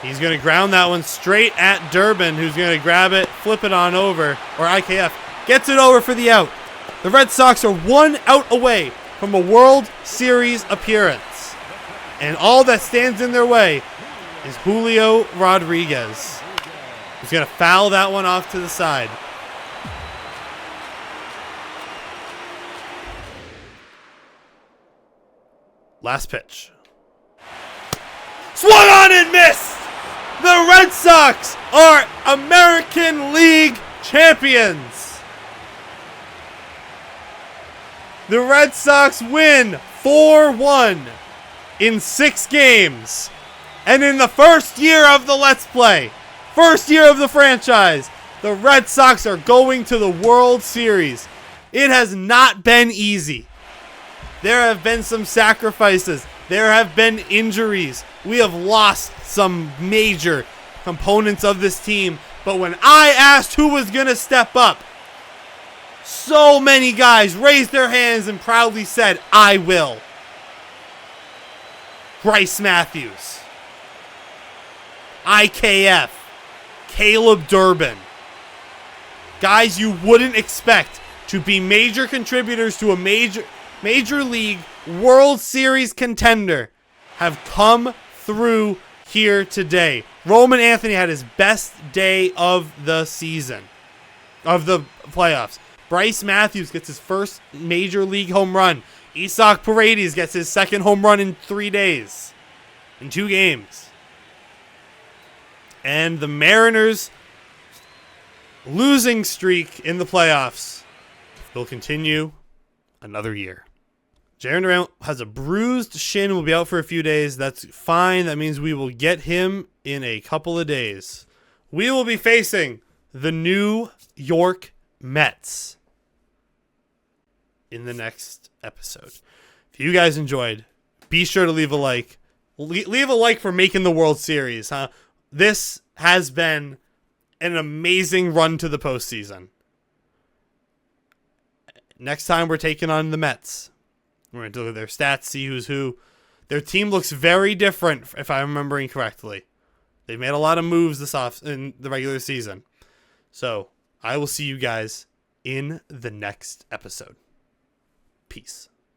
He's going to ground that one straight at Durbin, who's going to grab it, flip it on over, or IKF gets it over for the out. The Red Sox are 1 out away from a World Series appearance. And all that stands in their way is Julio Rodriguez. He's going to foul that one off to the side. Last pitch. Swung on and missed! The Red Sox are American League champions. The Red Sox win 4-1 in 6 games. And in the first year of the Let's Play, first year of the franchise, the Red Sox are going to the World Series. It has not been easy. There have been some sacrifices. There have been injuries. We have lost some major components of this team. But when I asked who was going to step up, so many guys raised their hands and proudly said, I will. Bryce Matthews. IKF. Caleb Durbin. Guys you wouldn't expect to be major contributors to a Major League World Series contender have come through here today. Roman Anthony had his best day of the season, of the playoffs. Bryce Matthews gets his first Major League home run. Isaac Paredes gets his second home run in 3 days, in 2 games. And the Mariners' losing streak in the playoffs will continue another year. Jarren Duran has a bruised shin, will be out for a few days. That's fine. That means we will get him in a couple of days. We will be facing the New York Mets in the next episode. If you guys enjoyed, be sure to leave a like. Leave a like for making the World Series. This has been an amazing run to the postseason. Next time we're taking on the Mets. We're going to look at their stats, see who's who. Their team looks very different, if I'm remembering correctly. They've made a lot of moves in the regular season. So, I will see you guys in the next episode. Peace.